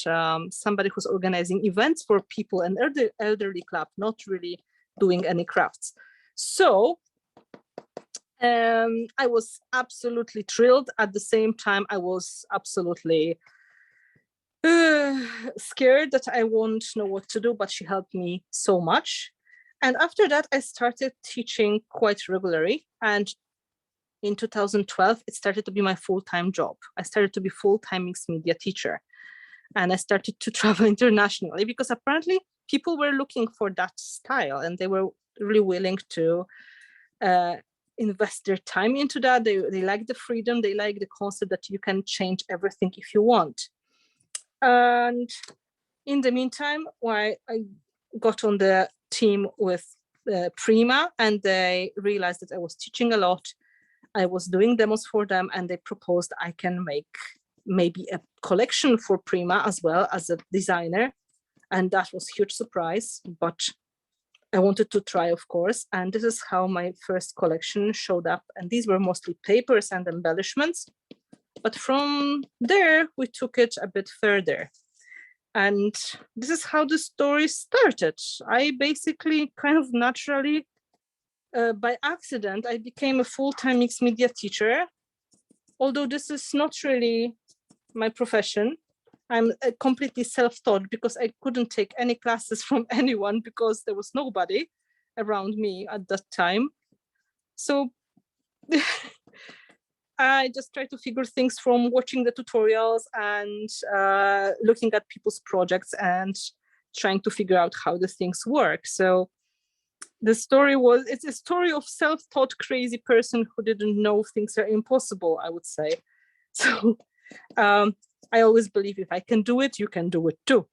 somebody who's organizing events for people and elderly club, not really doing any crafts. So I was absolutely thrilled. At the same time, I was absolutely scared that I won't know what to do, but she helped me so much. And after that, I started teaching quite regularly. And in 2012, it started to be my full-time job. I started to be full-time mixed media teacher. And I started to travel internationally because apparently people were looking for that style and they were really willing to invest their time into that. They like the freedom. They like the concept that you can change everything if you want. And in the meantime, I got on the team with Prima, and they realized that I was teaching a lot. I was doing demos for them, and they proposed I can make maybe a collection for Prima as well as a designer. And that was a huge surprise, but I wanted to try, of course. And this is how my first collection showed up. And these were mostly papers and embellishments. But from there, we took it a bit further. And this is how the story started. I basically kind of naturally, by accident, I became a full-time mixed media teacher. Although this is not really my profession. I'm completely self-taught because I couldn't take any classes from anyone because there was nobody around me at that time. So I just try to figure things from watching the tutorials and looking at people's projects and trying to figure out how the things work. So the story was, it's a story of self-taught crazy person who didn't know things are impossible, I would say. So I always believe if I can do it, you can do it too,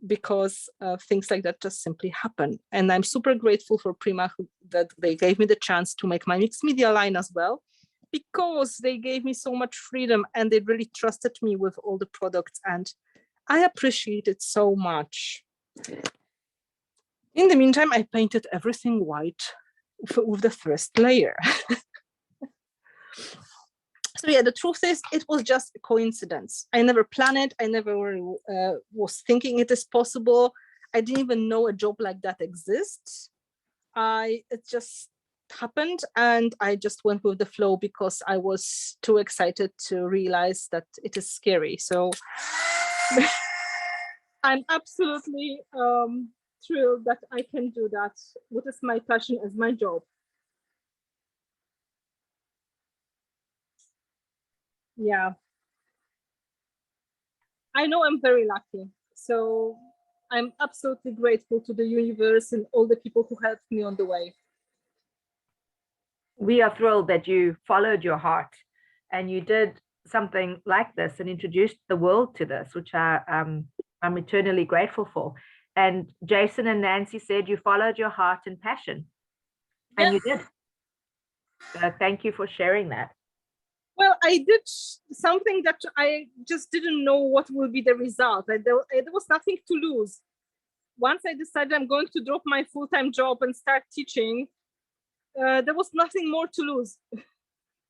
because things like that just simply happen. And I'm super grateful for Prima that they gave me the chance to make my mixed media line as well, because they gave me so much freedom and they really trusted me with all the products, and I appreciate it so much. In the meantime, I painted everything white with the first layer. So yeah, the truth is, it was just a coincidence. I never planned it. I never was thinking it is possible. I didn't even know a job like that exists. It just happened, and I just went with the flow because I was too excited to realize that it is scary. So I'm absolutely thrilled that I can do that. What is my passion as my job? Yeah, I know I'm very lucky. So I'm absolutely grateful to the universe and all the people who helped me on the way. We are thrilled that you followed your heart and you did something like this and introduced the world to this, which I'm eternally grateful for. And Jason and Nancy said you followed your heart and passion, and you did. So thank you for sharing that. Well, I did something that I just didn't know what will be the result. There was nothing to lose. Once I decided I'm going to drop my full-time job and start teaching, there was nothing more to lose.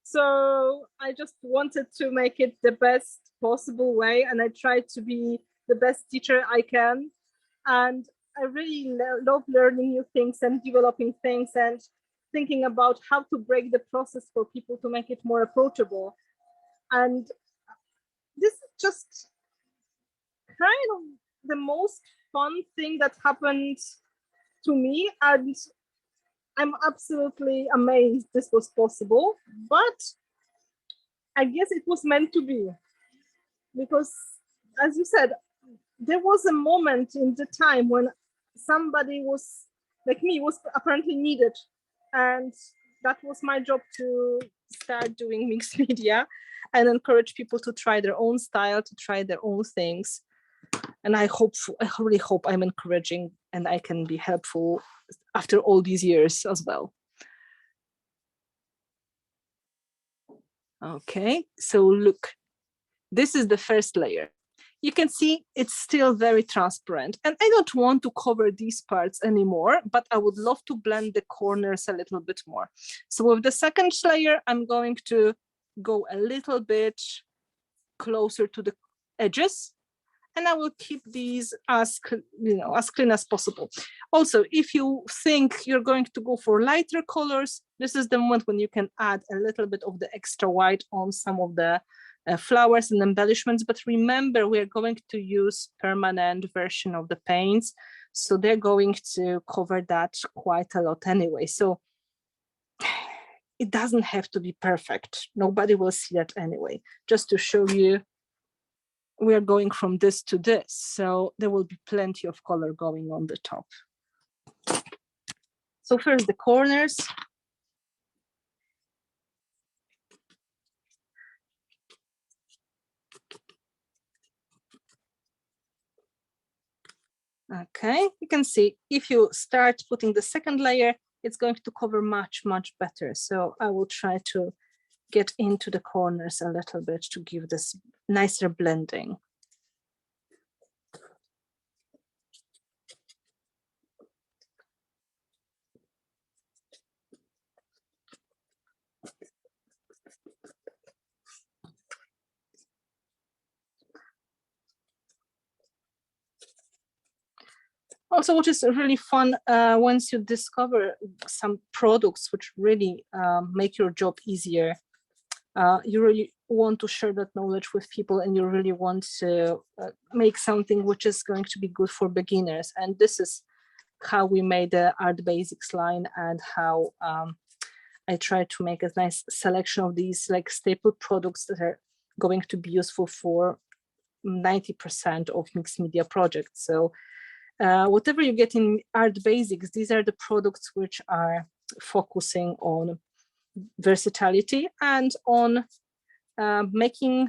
So I just wanted to make it the best possible way, and I tried to be the best teacher I can. And I really love learning new things and developing things and thinking about how to break the process for people to make it more approachable. And this is just kind of the most fun thing that happened to me. And I'm absolutely amazed this was possible, but I guess it was meant to be, because as you said, there was a moment in the time when somebody was like me was apparently needed, and that was my job to start doing mixed media and encourage people to try their own style, to try their own things. And I really hope I'm encouraging and I can be helpful after all these years as well. Okay, so look, this is the first layer. You can see it's still very transparent, and I don't want to cover these parts anymore, but I would love to blend the corners a little bit more. So with the second layer, I'm going to go a little bit closer to the edges, and I will keep these as clean as possible. Also, if you think you're going to go for lighter colors, this is the moment when you can add a little bit of the extra white on some of the flowers and embellishments. But remember, we're going to use permanent version of the paints, so they're going to cover that quite a lot anyway. So it doesn't have to be perfect. Nobody will see that anyway. Just to show you, we're going from this to this, so there will be plenty of color going on the top. So first the corners. Okay, you can see if you start putting the second layer, it's going to cover much, much better. So I will try to get into the corners a little bit to give this nicer blending. Also, what is really fun once you discover some products which really make your job easier, you really want to share that knowledge with people, and you really want to make something which is going to be good for beginners. And this is how we made the Art Basics line, and how I tried to make a nice selection of these like staple products that are going to be useful for 90% of mixed media projects. So whatever you get in Art Basics, these are the products which are focusing on versatility and on making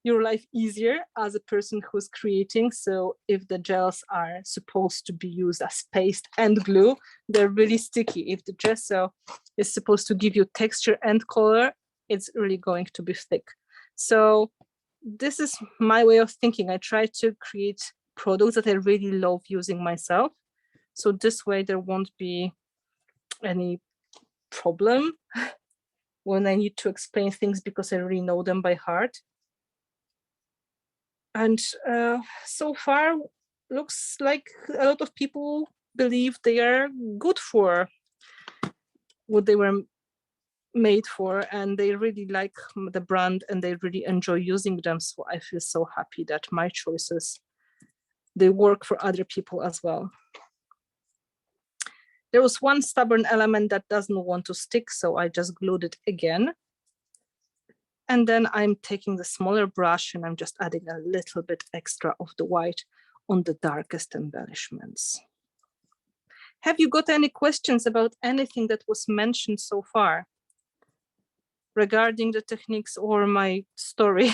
your life easier as a person who's creating. So if the gels are supposed to be used as paste and glue, they're really sticky. If the gesso is supposed to give you texture and color, it's really going to be thick. So this is my way of thinking. I try to create products that I really love using myself. So this way there won't be any problem when I need to explain things, because I really know them by heart. And so far, looks like a lot of people believe they are good for what they were made for, and they really like the brand and they really enjoy using them. So I feel so happy that my choices, they work for other people as well. There was one stubborn element that doesn't want to stick, so I just glued it again. And then I'm taking the smaller brush and I'm just adding a little bit extra of the white on the darkest embellishments. Have you got any questions about anything that was mentioned so far regarding the techniques or my story?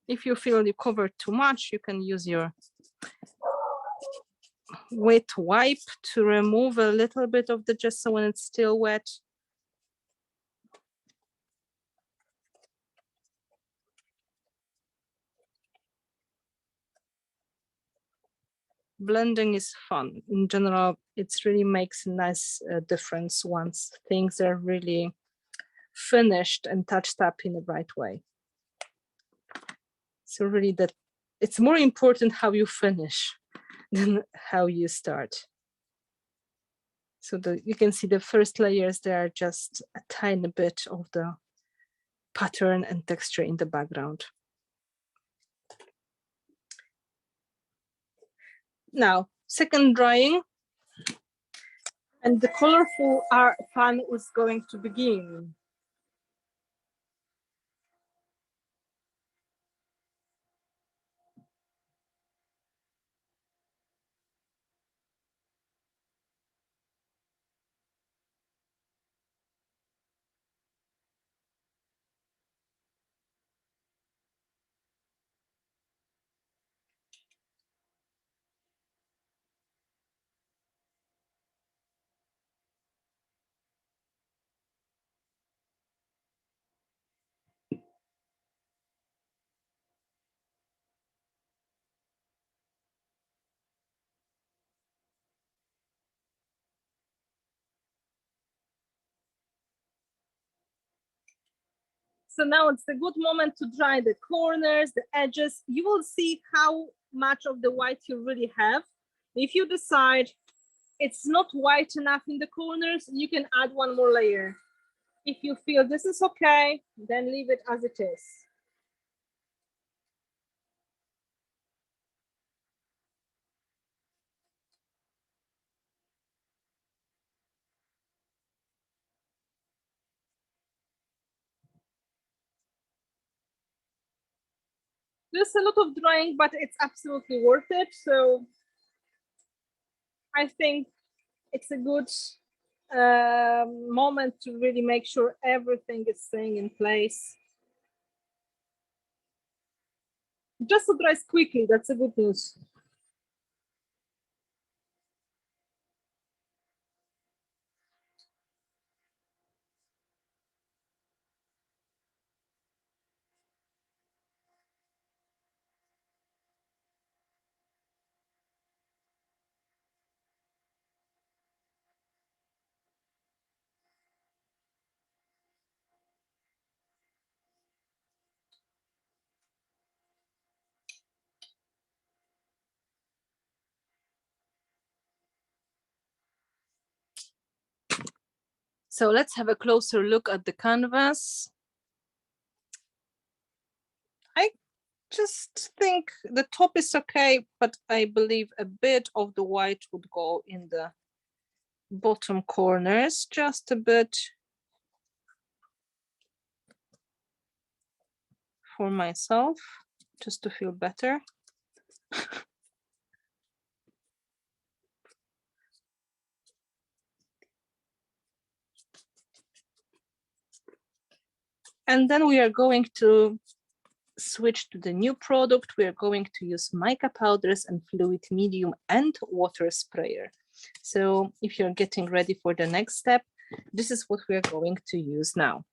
If you feel you covered too much, you can use your wet wipe to remove a little bit of the gesso when it's still wet. Blending is fun. In general, it really makes a nice difference once things are really finished and touched up in the right way. So really that it's more important how you finish than how you start. So you can see the first layers, there are just a tiny bit of the pattern and texture in the background. Now, second drying, and the colorful art fun is going to begin. So now it's a good moment to dry the corners, the edges. You will see how much of the white you really have. If you decide it's not white enough in the corners, you can add one more layer. If you feel this is okay, then leave it as it is. There's a lot of drying, but it's absolutely worth it. So I think it's a good moment to really make sure everything is staying in place. Just to dries quickly, that's a good news. So let's have a closer look at the canvas. I just think the top is okay, but I believe a bit of the white would go in the bottom corners, just a bit for myself, just to feel better. And then we are going to switch to the new product. We are going to use mica powders and fluid medium and water sprayer. So if you're getting ready for the next step, this is what we are going to use now.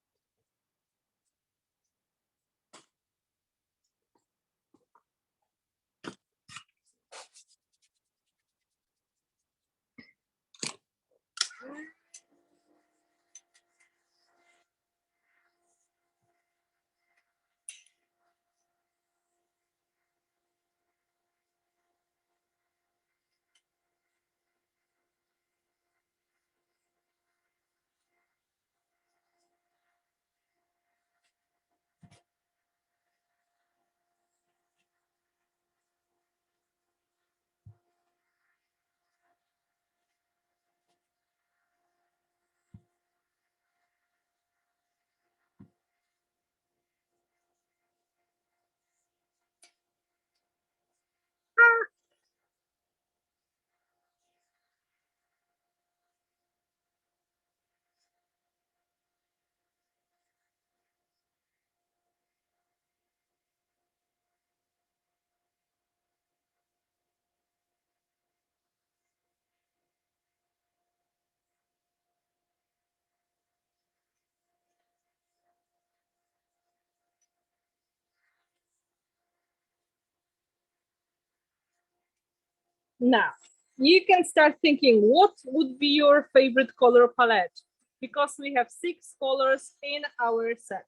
Now, you can start thinking, what would be your favorite color palette? Because we have 6 colors in our set.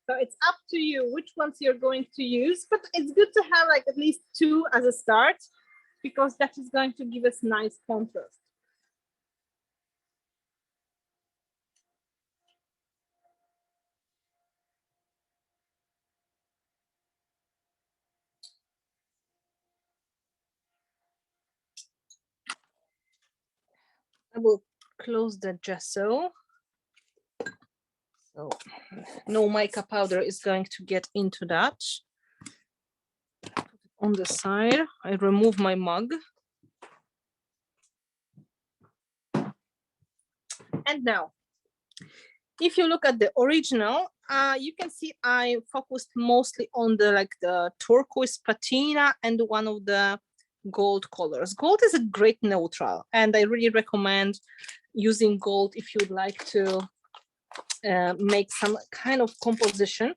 So it's up to you which ones you're going to use, but it's good to have like at least 2 as a start, because that is going to give us nice contrast. I will close the gesso. So no mica powder is going to get into that. On the side, I remove my mug. And now, if you look at the original, you can see I focused mostly on the turquoise patina and one of the gold colors. Gold is a great neutral, and I really recommend using gold if you'd like to make some kind of composition,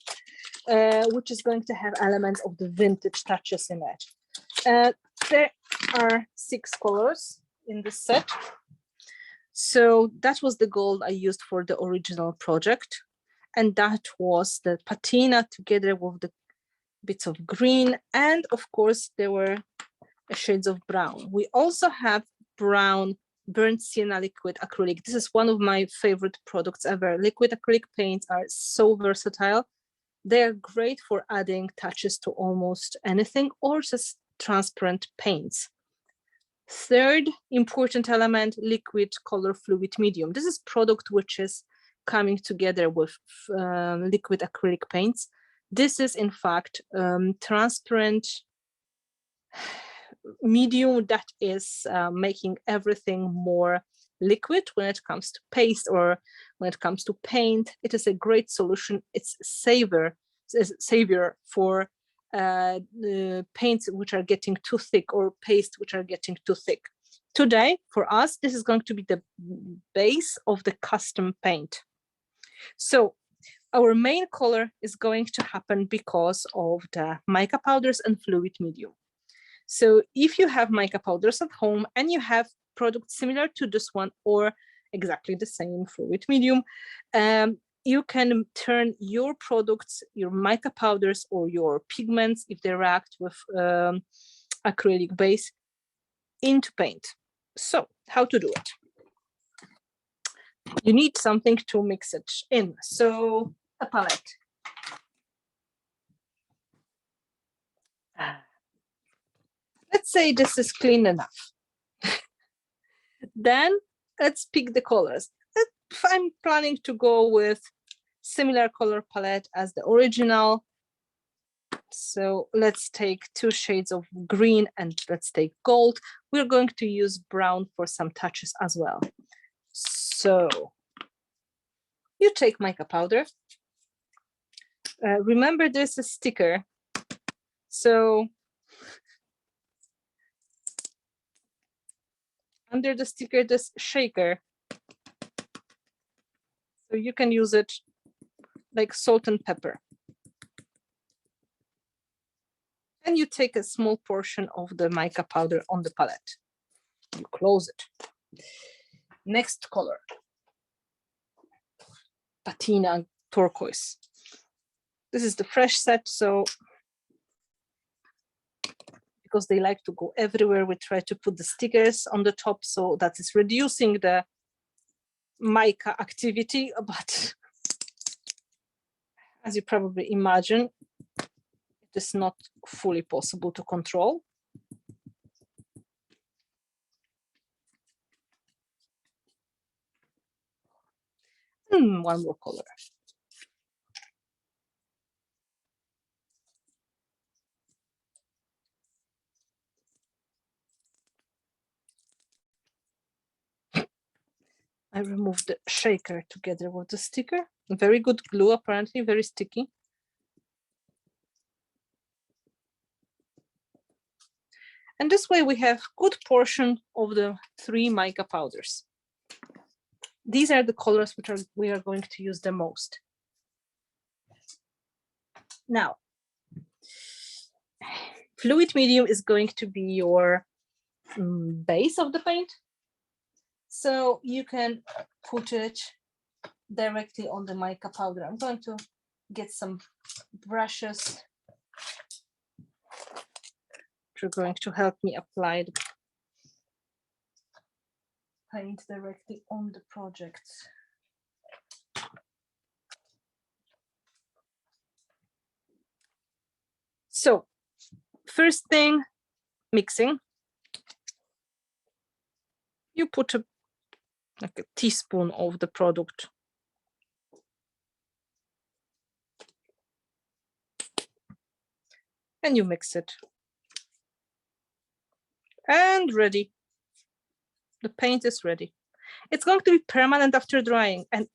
which is going to have elements of the vintage touches in it. There are 6 colors in this set. So that was the gold I used for the original project. And that was the patina together with the bits of green. And of course, there were shades of brown. We also have brown burnt sienna liquid acrylic. This is one of my favorite products ever. Liquid acrylic paints are so versatile. They are great for adding touches to almost anything or just transparent paints. Third important element, liquid color fluid medium. This is product which is coming together with liquid acrylic paints. This is in fact transparent medium that is making everything more liquid when it comes to paste or when it comes to paint. It is a great solution. It's savior for paints which are getting too thick or paste which are getting too thick. Today, for us, this is going to be the base of the custom paint. So our main color is going to happen because of the mica powders and fluid medium. So if you have mica powders at home and you have products similar to this one or exactly the same fluid medium, you can turn your products, your mica powders or your pigments, if they react with acrylic base, into paint. So how to do it? You need something to mix it in. So a palette. Let's say this is clean enough. Then let's pick the colors. I'm planning to go with similar color palette as the original. So let's take 2 shades of green and let's take gold. We're going to use brown for some touches as well. So you take mica powder. Remember there's a sticker. So under the sticker, this shaker. So you can use it like salt and pepper. And you take a small portion of the mica powder on the palette. You close it. Next color. Patina turquoise. This is the fresh set, so because they like to go everywhere, we try to put the stickers on the top, so that is reducing the mica activity, but as you probably imagine, it is not fully possible to control. And one more color. I removed the shaker together with the sticker. Very good glue, apparently, very sticky. And this way we have good portion of the 3 mica powders. These are the colors which we are going to use the most. Now, fluid medium is going to be your base of the paint. So you can put it directly on the mica powder. I'm going to get some brushes which are going to help me apply the paint directly on the project. So first thing, mixing. You put like a teaspoon of the product. And you mix it. And ready. The paint is ready. It's going to be permanent after drying. And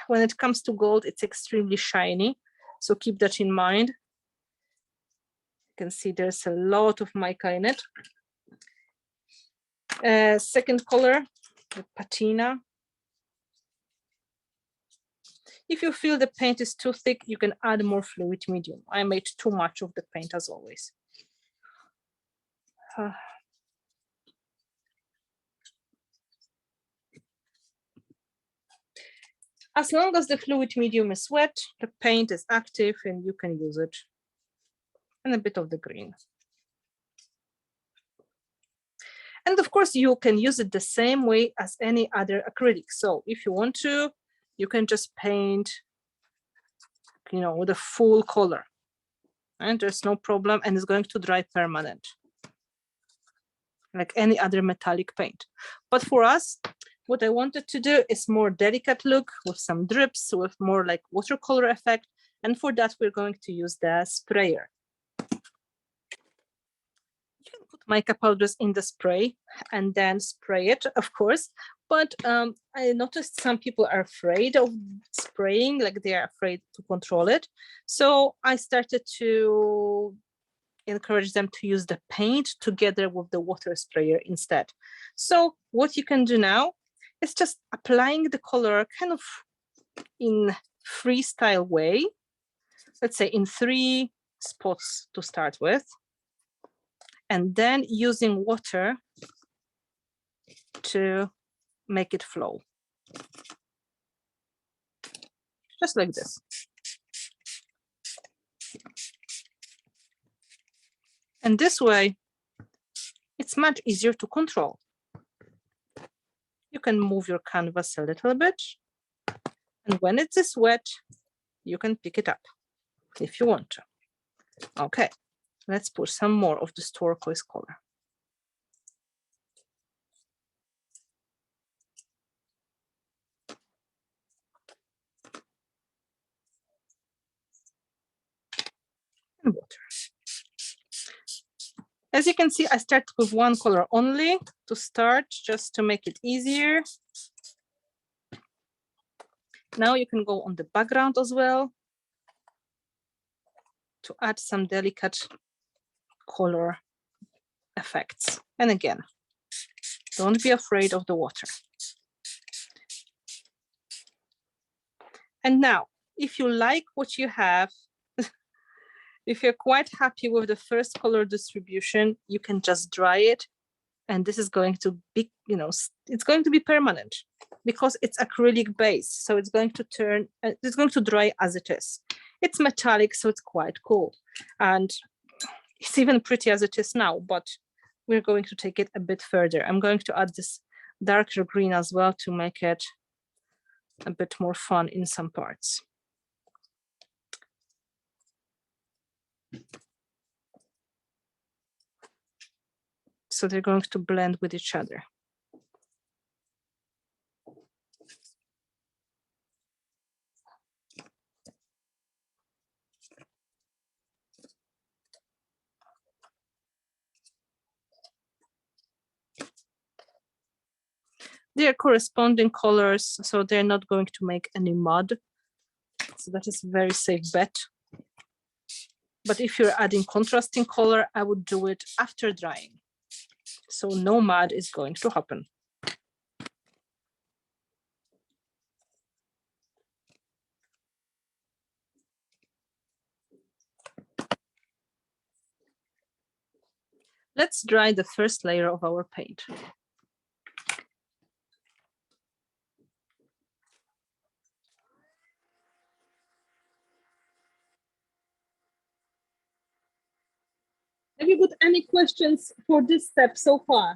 when it comes to gold, it's extremely shiny. So keep that in mind. You can see there's a lot of mica in it. Second color, the patina. If you feel the paint is too thick, you can add more fluid medium. I made too much of the paint as always. As long as the fluid medium is wet, the paint is active and you can use it. And a bit of the green. And of course, you can use it the same way as any other acrylic. So if you want to, you can just paint, with a full color. And there's no problem, and it's going to dry permanent, like any other metallic paint. But for us, what I wanted to do is more delicate look with some drips, with more like watercolor effect. And for that, we're going to use the sprayer. You can put mica powders in the spray and then spray it, of course. But I noticed some people are afraid of spraying, like they are afraid to control it. So I started to encourage them to use the paint together with the water sprayer instead. So what you can do now is just applying the color kind of in freestyle way. Let's say in 3 spots to start with. And then using water to make it flow. Just like this. And this way, it's much easier to control. You can move your canvas a little bit. And when it is wet, you can pick it up if you want to. Okay, let's put some more of this turquoise color. And water. As you can see, I start with 1 color only to start, just to make it easier. Now you can go on the background as well to add some delicate color effects. And again, don't be afraid of the water. And now, if you like what you have, if you're quite happy with the first color distribution, you can just dry it. And this is going to be, it's going to be permanent because it's acrylic base. So it's going to turn, it's going to dry as it is. It's metallic, so it's quite cool. And it's even pretty as it is now, but we're going to take it a bit further. I'm going to add this darker green as well to make it a bit more fun in some parts. So they're going to blend with each other. They are corresponding colors, so they're not going to make any mud. So that is a very safe bet. But if you're adding contrasting color, I would do it after drying. So no mud is going to happen. Let's dry the first layer of our paint. Have you got any questions for this step so far?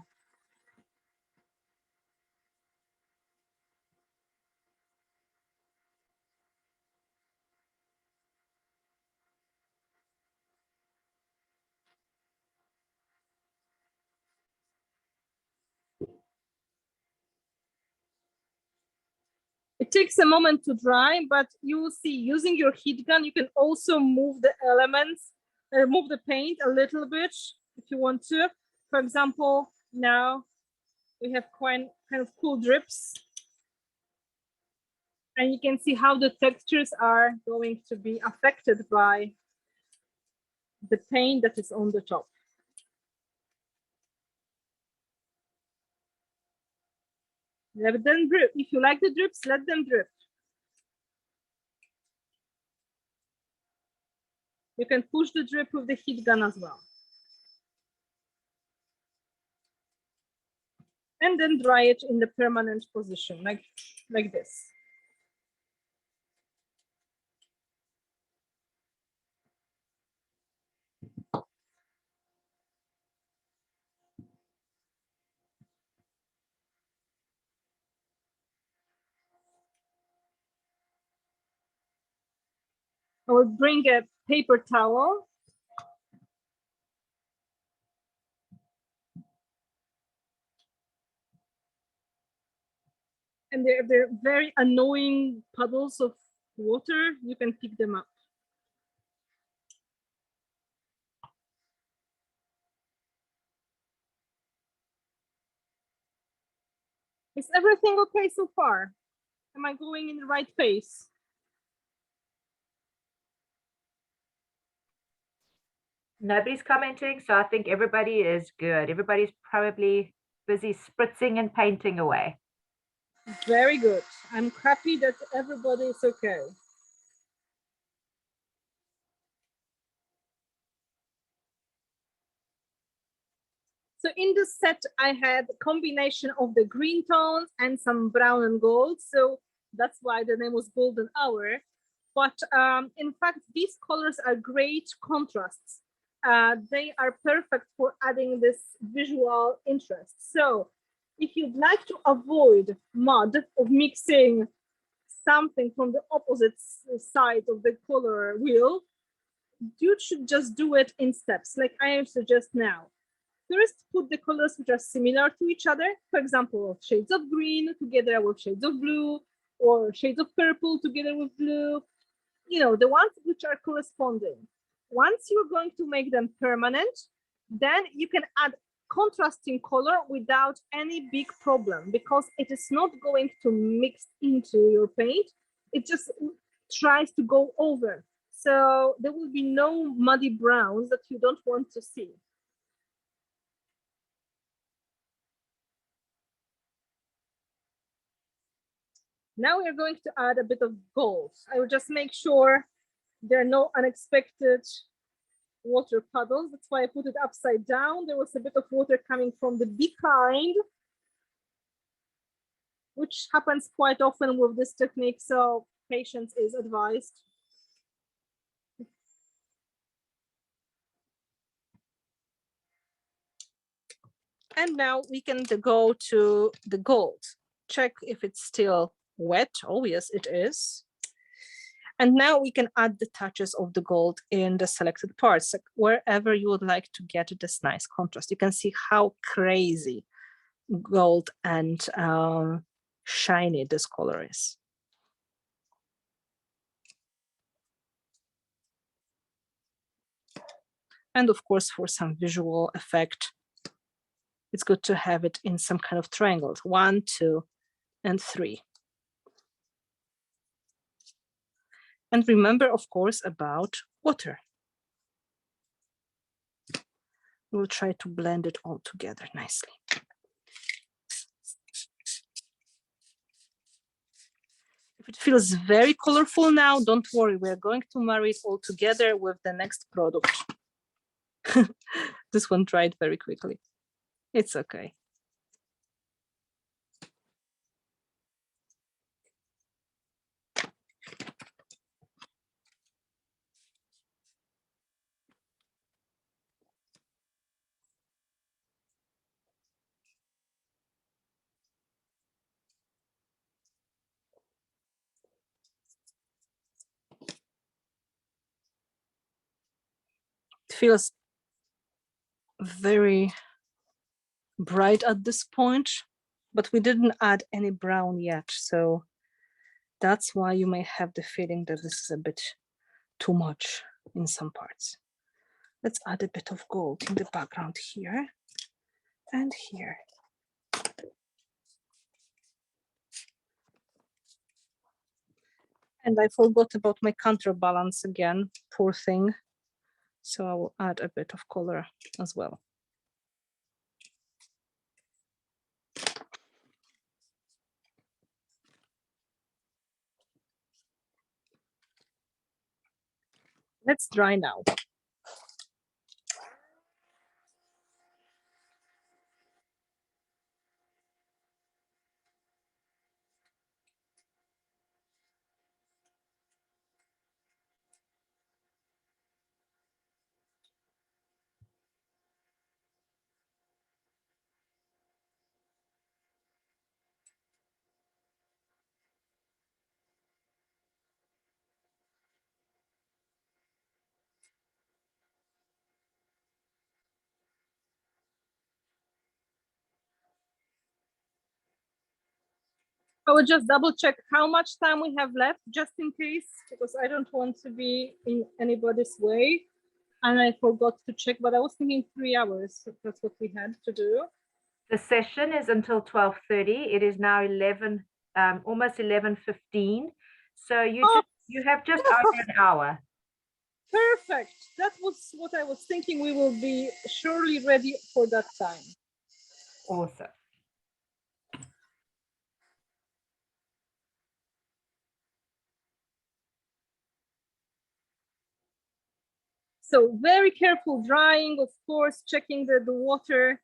It takes a moment to dry, but you will see using your heat gun, you can also move the elements, move the paint a little bit if you want to. For example, now we have quite kind of cool drips. And you can see how the textures are going to be affected by the paint that is on the top. Let them drip. If you like the drips, let them drip. You can push the drip with the heat gun as well. And then dry it in the permanent position, like this. I will bring a paper towel. And they're very annoying puddles of water. You can pick them up. Is everything okay so far? Am I going in the right pace? Nobody's commenting, so I think everybody is good. Everybody's probably busy spritzing and painting away. Very good. I'm happy that everybody is okay. So in this set, I had a combination of the green tones and some brown and gold. So that's why the name was Golden Hour. But in fact, these colors are great contrasts. They are perfect for adding this visual interest. So if you'd like to avoid mud of mixing something from the opposite side of the color wheel, you should just do it in steps, like I suggest now. First, put the colors which are similar to each other. For example, shades of green together with shades of blue, or shades of purple together with blue. You know, the ones which are corresponding. Once you're going to make them permanent, then you can add contrasting color without any big problem, because it is not going to mix into your paint. It just tries to go over. So there will be no muddy browns that you don't want to see. Now we're going to add a bit of gold. I will just make sure there are no unexpected water puddles. That's why I put it upside down. There was a bit of water coming from the behind, which happens quite often with this technique, so patience is advised. And now we can go to the gold. Check if it's still wet. Oh, yes, it is. And now we can add the touches of the gold in the selected parts, like wherever you would like to get this nice contrast. You can see how crazy gold and shiny this color is. And of course, for some visual effect, it's good to have it in some kind of triangles, 1, 2, and 3. And remember, of course, about water. We'll try to blend it all together nicely. If it feels very colorful now, don't worry, we're going to marry it all together with the next product. This one dried very quickly. It's okay. It feels very bright at this point, but we didn't add any brown yet. So that's why you may have the feeling that this is a bit too much in some parts. Let's add a bit of gold in the background here and here. And I forgot about my counterbalance again, poor thing. So I will add a bit of color as well. Let's dry now. I will just double check how much time we have left, just in case, because I don't want to be in anybody's way. And I forgot to check, but I was thinking 3 hours. That's what we had to do. The session is until 12:30. It is now 11, almost 11:15. So you have just over an hour. Perfect. That was what I was thinking. We will be surely ready for that time. Awesome. So very careful drying, of course, checking that the water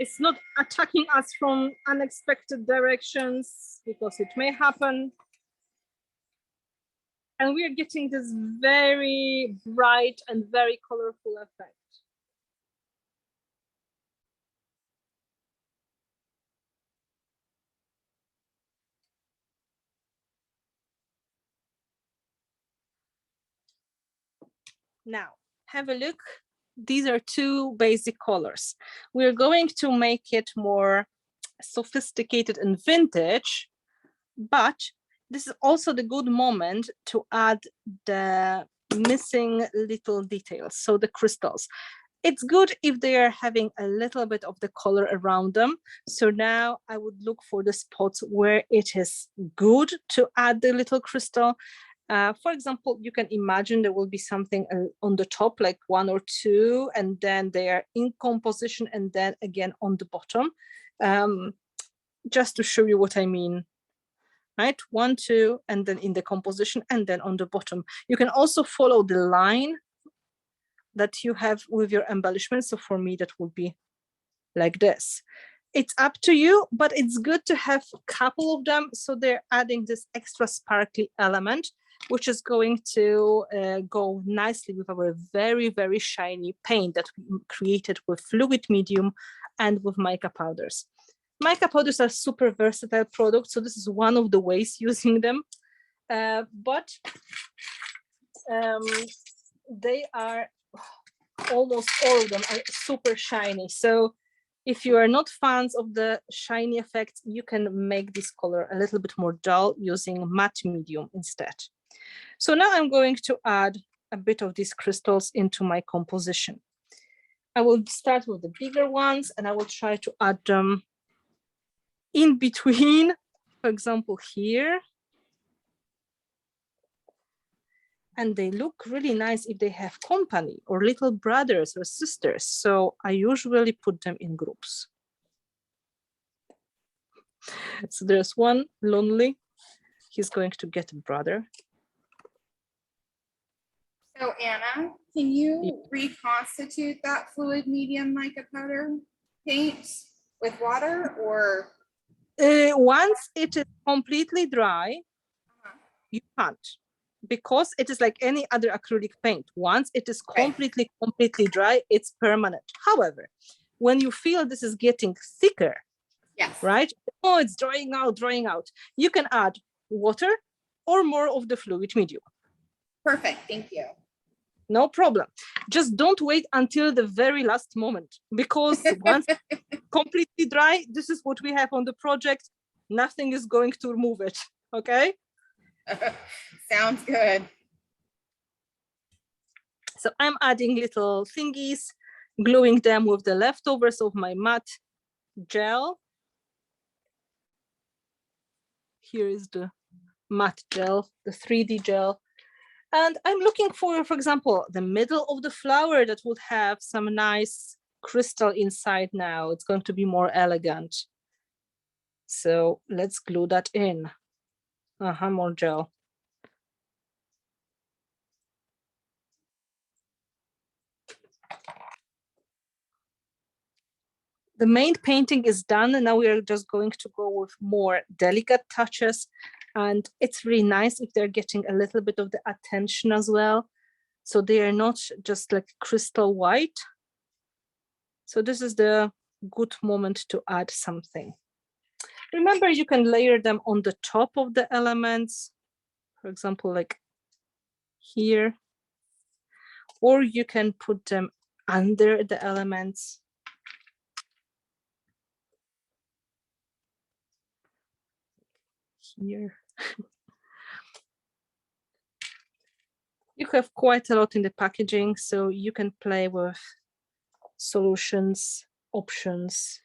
is not attacking us from unexpected directions, because it may happen. And we are getting this very bright and very colorful effect. Now, have a look. These are two basic colors. We're going to make it more sophisticated and vintage, but this is also the good moment to add the missing little details, so the crystals. It's good if they are having a little bit of the color around them. So now I would look for the spots where it is good to add the little crystal. For example, you can imagine there will be something on the top, like one or two, and then they are in composition, and then again on the bottom. Just to show you what I mean, right? 1, 2, and then in the composition, and then on the bottom. You can also follow the line that you have with your embellishments. So for me, that would be like this. It's up to you, but it's good to have a couple of them. So they're adding this extra sparkly element, which is going to go nicely with our very, very shiny paint that we created with fluid medium and with mica powders. Mica powders are super versatile products, so this is one of the ways using them. But they are, almost all of them are super shiny. So if you are not fans of the shiny effect, you can make this color a little bit more dull using matte medium instead. So now I'm going to add a bit of these crystals into my composition. I will start with the bigger ones, and I will try to add them in between, for example, here. And they look really nice if they have company or little brothers or sisters. So I usually put them in groups. So there's one lonely, he's going to get a brother. So Anna, can you reconstitute that fluid medium mica powder paint with water, or? Once it is completely dry, you can't, because it is like any other acrylic paint. Once it is completely dry, it's permanent. However, when you feel this is getting thicker, yes, right? Oh, it's drying out. You can add water or more of the fluid medium. Perfect, thank you. No problem. Just don't wait until the very last moment, because once completely dry, this is what we have on the project. Nothing is going to remove it, okay? Sounds good. So I'm adding little thingies, gluing them with the leftovers of my matte gel. Here is the matte gel, the 3D gel. And I'm looking for example, the middle of the flower that would have some nice crystal inside now. It's going to be more elegant. So let's glue that in. More gel. The main painting is done, and now we are just going to go with more delicate touches. And it's really nice if they're getting a little bit of the attention as well. So they are not just like crystal white. So this is the good moment to add something. Remember, you can layer them on the top of the elements, for example, like here, or you can put them under the elements. Here. You have quite a lot in the packaging, so you can play with solutions, options.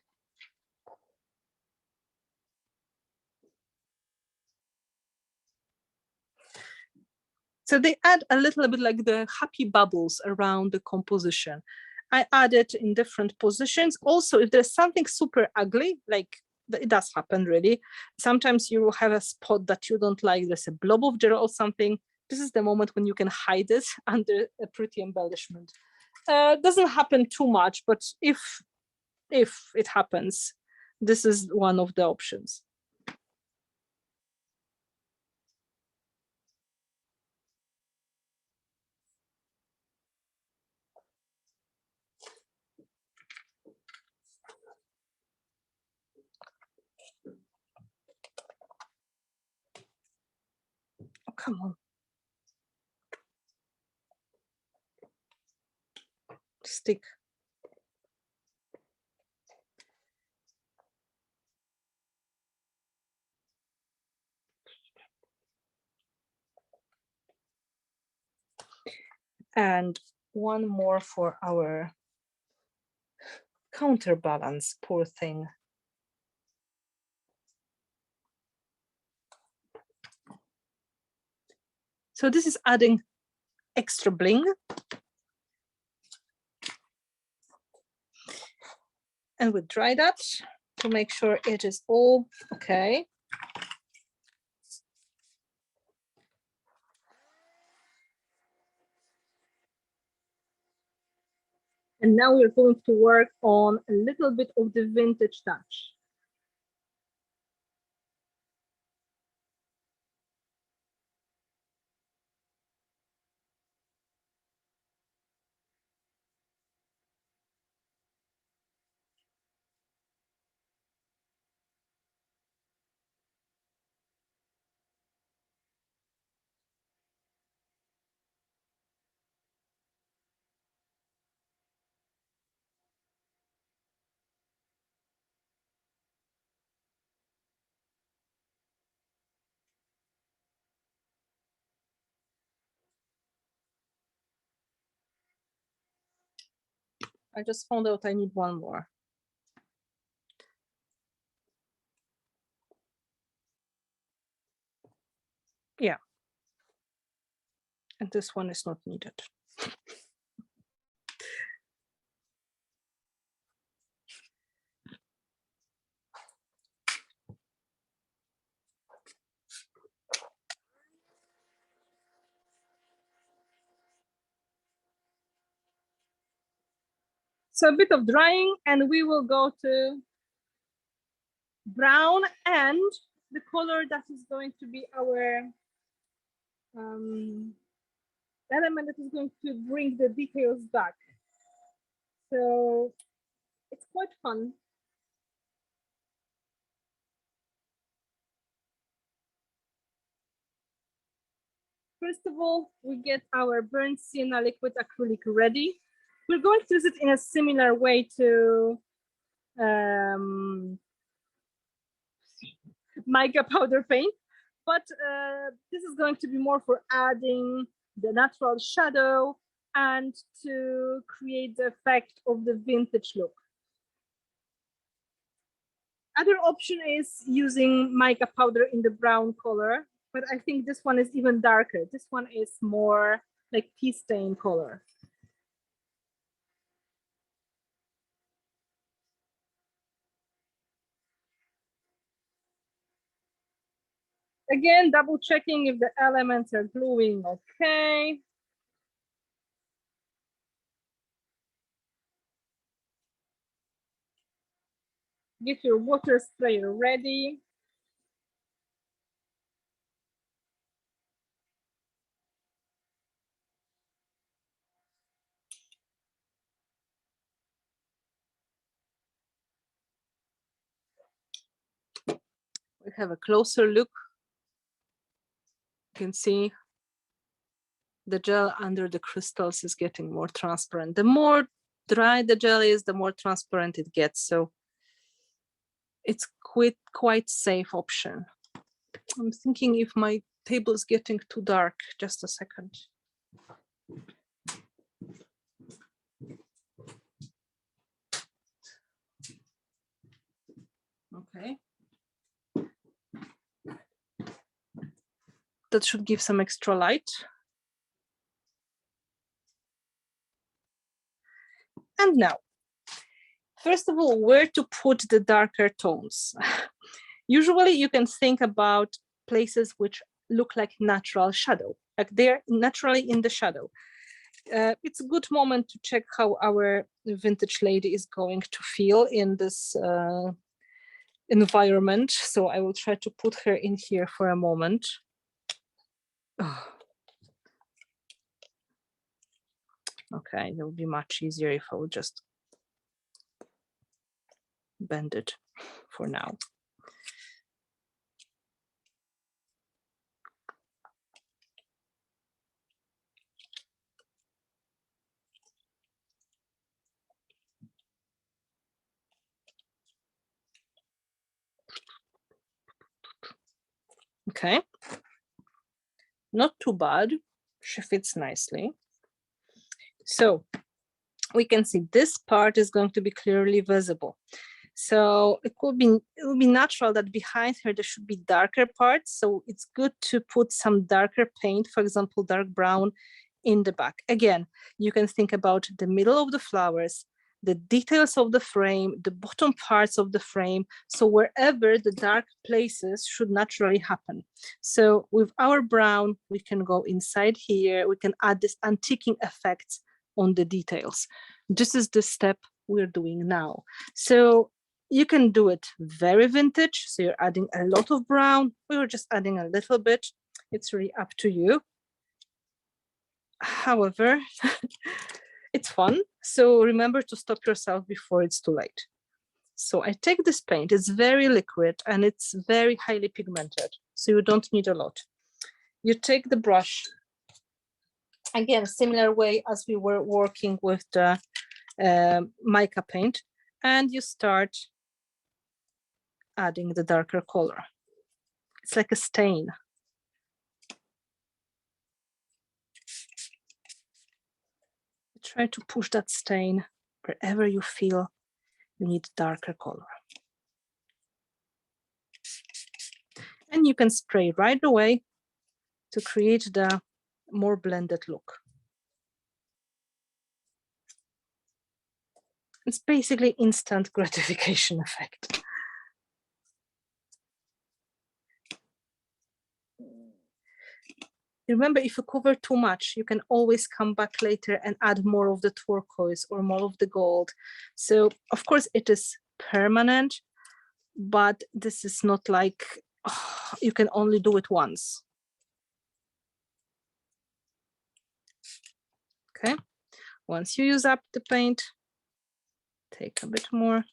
So they add a little bit like the happy bubbles around the composition. I add it in different positions. Also, if there's something super ugly, like it does happen really, sometimes you will have a spot that you don't like, there's a blob of gel or something. This is the moment when you can hide it under a pretty embellishment. Doesn't happen too much, but if it happens, this is one of the options. Oh, come on. Stick. And one more for our counterbalance, poor thing. So this is adding extra bling. And we dry that to make sure it is all okay. And now we're going to work on a little bit of the vintage touch. I just found out I need one more. Yeah. And this one is not needed. So a bit of drying, and we will go to brown and the color that is going to be our element that is going to bring the details back. So it's quite fun. First of all, we get our burnt sienna liquid acrylic ready. We're going to use it in a similar way to mica powder paint, but this is going to be more for adding the natural shadow and to create the effect of the vintage look. Other option is using mica powder in the brown color, but I think this one is even darker. This one is more like tea stain color. Again, double checking if the elements are gluing okay. Get your water sprayer ready. We have a closer look. You can see the gel under the crystals is getting more transparent. The more dry the gel is, the more transparent it gets. So it's quite safe option. I'm thinking if my table is getting too dark, just a second. Okay. That should give some extra light. And now, first of all, where to put the darker tones? Usually you can think about places which look like natural shadow, like they're naturally in the shadow. It's a good moment to check how our vintage lady is going to feel in this environment. So I will try to put her in here for a moment. Oh. Okay, it will be much easier if I will just bend it for now. Okay, not too bad. She fits nicely. So we can see this part is going to be clearly visible. So it will be natural that behind her there should be darker parts. So it's good to put some darker paint, for example, dark brown in the back. Again, you can think about the middle of the flowers, the details of the frame, the bottom parts of the frame. So wherever the dark places should naturally happen. So with our brown, we can go inside here. We can add this antiquing effect on the details. This is the step we're doing now. So you can do it very vintage. So you're adding a lot of brown. We were just adding a little bit. It's really up to you. However, it's fun. So remember to stop yourself before it's too late. So I take this paint, it's very liquid and it's very highly pigmented. So you don't need a lot. You take the brush, again, similar way as we were working with the mica paint, and you start adding the darker color. It's like a stain. Try to push that stain wherever you feel you need darker color. And you can spray right away to create the more blended look. It's basically instant gratification effect. Remember, if you cover too much, you can always come back later and add more of the turquoise or more of the gold. So of course it is permanent, but this is not like you can only do it once. Okay, once you use up the paint, take a bit more.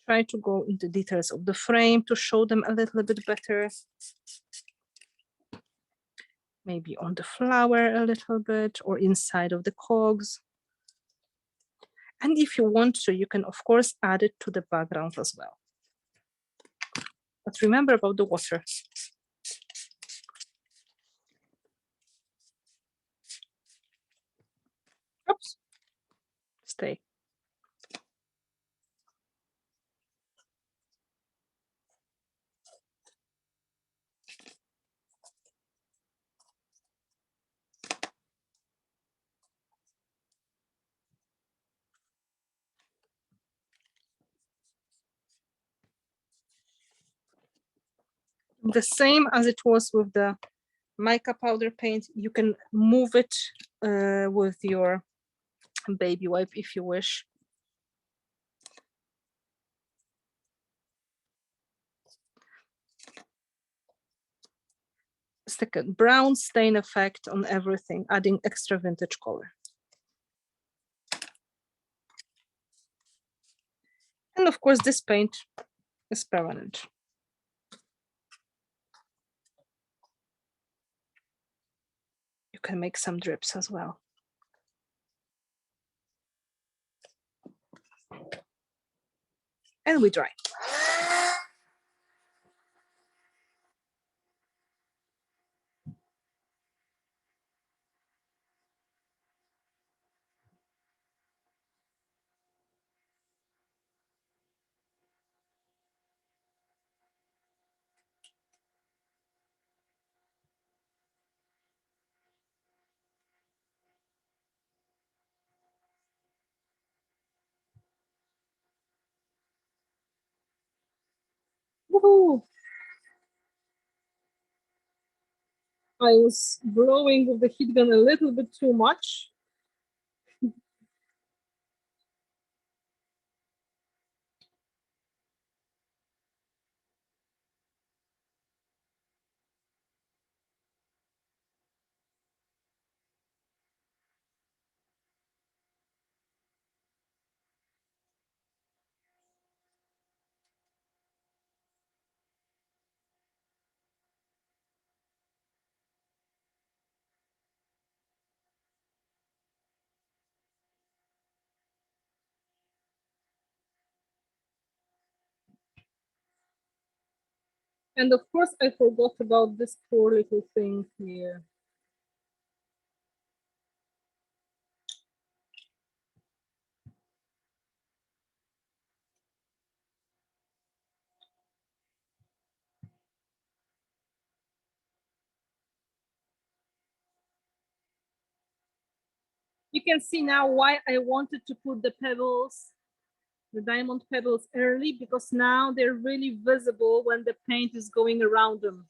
Try to go into details of the frame to show them a little bit better. Maybe on the flower a little bit or inside of the cogs. And if you want to, you can of course add it to the background as well. But remember about the water. Oops, stay. The same as it was with the mica powder paint, you can move it with your baby wipe if you wish. It's like a brown stain effect on everything, adding extra vintage color. And of course, this paint is permanent. You can make some drips as well. And we dry. Woohoo! I was blowing with the heat gun a little bit too much. And of course, I forgot about this poor little thing here. You can see now why I wanted to put the pebbles, the diamond pebbles early, because now they're really visible when the paint is going around them.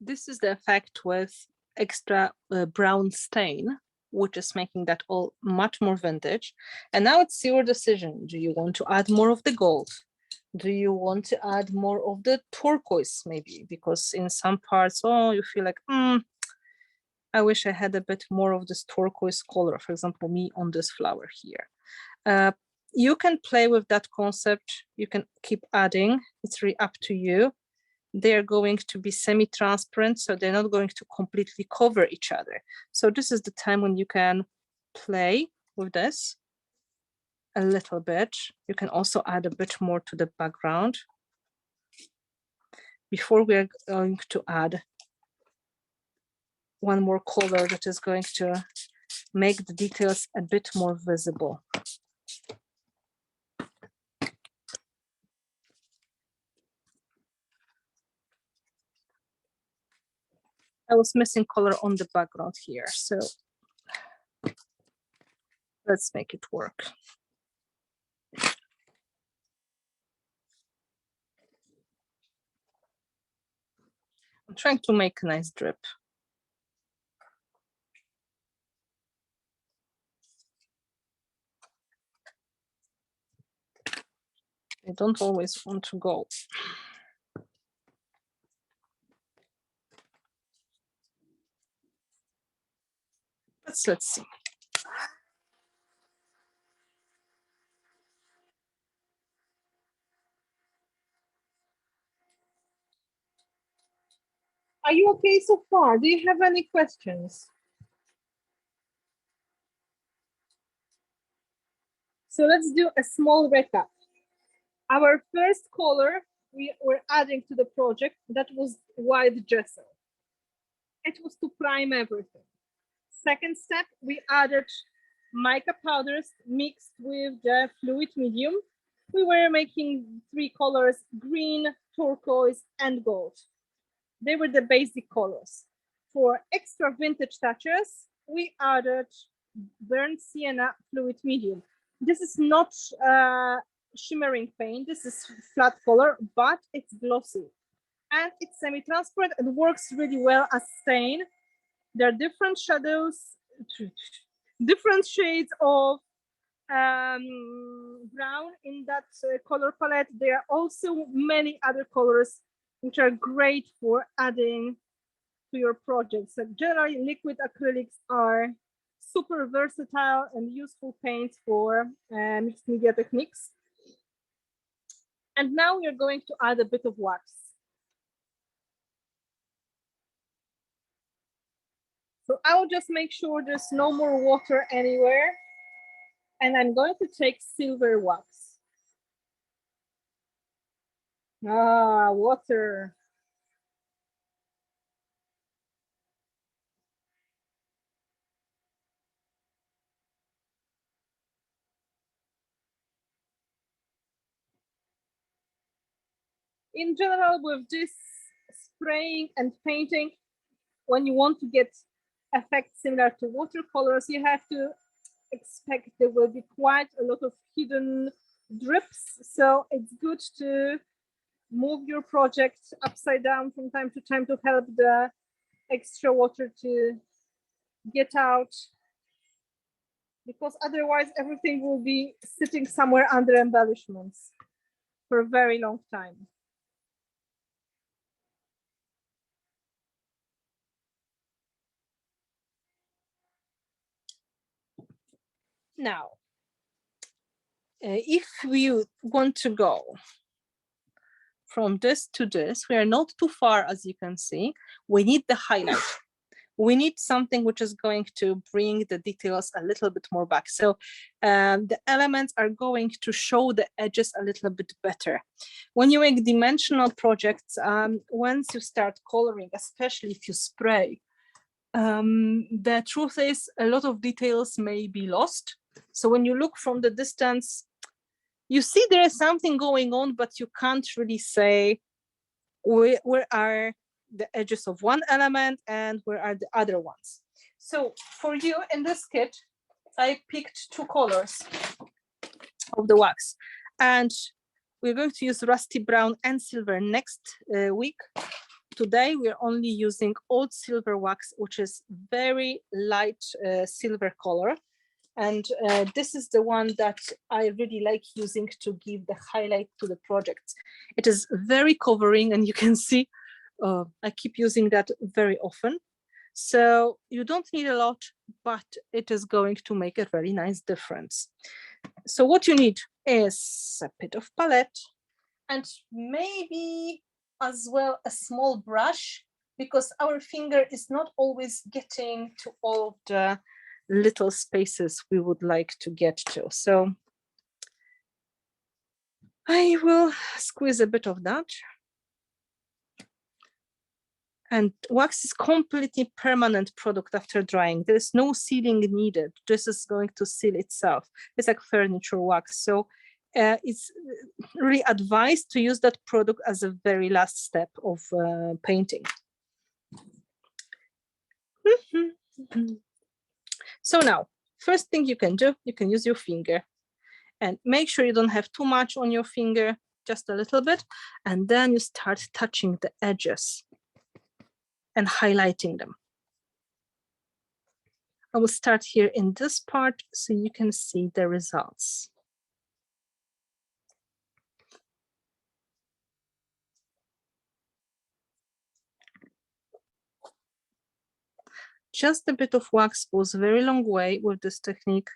This is the effect with extra brown stain, which is making that all much more vintage. And now it's your decision. Do you want to add more of the gold? Do you want to add more of the turquoise maybe? Because in some parts, oh, you feel like, I wish I had a bit more of this turquoise color. For example, me on this flower here. You can play with that concept. You can keep adding. It's really up to you. They're going to be semi-transparent, so they're not going to completely cover each other. So this is the time when you can play with this a little bit. You can also add a bit more to the background. Before we are going to add one more color that is going to make the details a bit more visible. I was missing color on the background here, so let's make it work. I'm trying to make a nice drip. I don't always want to go. Let's see. Are you okay so far? Do you have any questions? So let's do a small recap. Our first color we were adding to the project, that was white gesso. It was to prime everything. Second step, we added mica powders mixed with the fluid medium. We were making 3 colors: green, turquoise, and gold. They were the basic colors. For extra vintage touches, we added burnt sienna fluid medium. This is not shimmering paint, this is flat color, but it's glossy. And it's semi-transparent and works really well as stain. There are different shadows, different shades of brown in that color palette. There are also many other colors which are great for adding to your project. So generally, liquid acrylics are super versatile and useful paints for mixed media techniques. And now we are going to add a bit of wax. So I will just make sure there's no more water anywhere. And I'm going to take silver wax. Ah, water. in general, with this spraying and painting, when you want to get effects similar to watercolors, you have to expect there will be quite a lot of hidden drips. So it's good to move your project upside down from time to time to help the extra water to get out, because otherwise everything will be sitting somewhere under embellishments for a very long time. Now, if we want to go from this to this, we are not too far, as you can see. We need the highlight. We need something which is going to bring the details a little bit more back. So the elements are going to show the edges a little bit better. When you make dimensional projects, once you start coloring, especially if you spray, the truth is a lot of details may be lost. So when you look from the distance, you see there is something going on, but you can't really say where are the edges of one element and where are the other ones. So for you in this kit, I picked 2 colors of the wax, and we're going to use rusty brown and silver next week. Today we're only using old silver wax, which is very light silver color. And this is the one that I really like using to give the highlight to the project. It is very covering, and you can see I keep using that very often. So you don't need a lot, but it is going to make a very nice difference. So what you need is a bit of palette and maybe as well a small brush, because our finger is not always getting to all the little spaces we would like to get to. So I will squeeze a bit of that. And wax is completely permanent product after drying. There is no sealing needed. This is going to seal itself. It's like furniture wax. So it's really advised to use that product as a very last step of painting. So now, first thing you can do, you can use your finger and make sure you don't have too much on your finger, just a little bit. And then you start touching the edges and highlighting them. I will start here in this part so you can see the results. Just a bit of wax goes a very long way with this technique.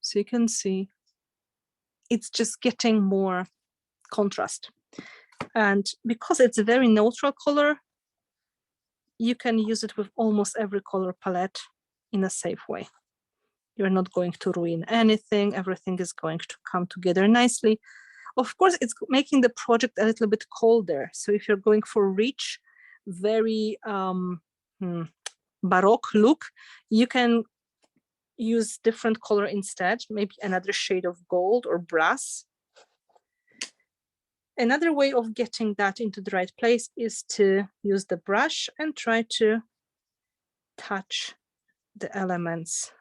So you can see it's just getting more contrast. And because it's a very neutral color, you can use it with almost every color palette in a safe way. You're not going to ruin anything. Everything is going to come together nicely. Of course, it's making the project a little bit colder. So if you're going for rich, very Baroque look, you can use different color instead, maybe another shade of gold or brass. Another way of getting that into the right place is to use the brush and try to touch the elements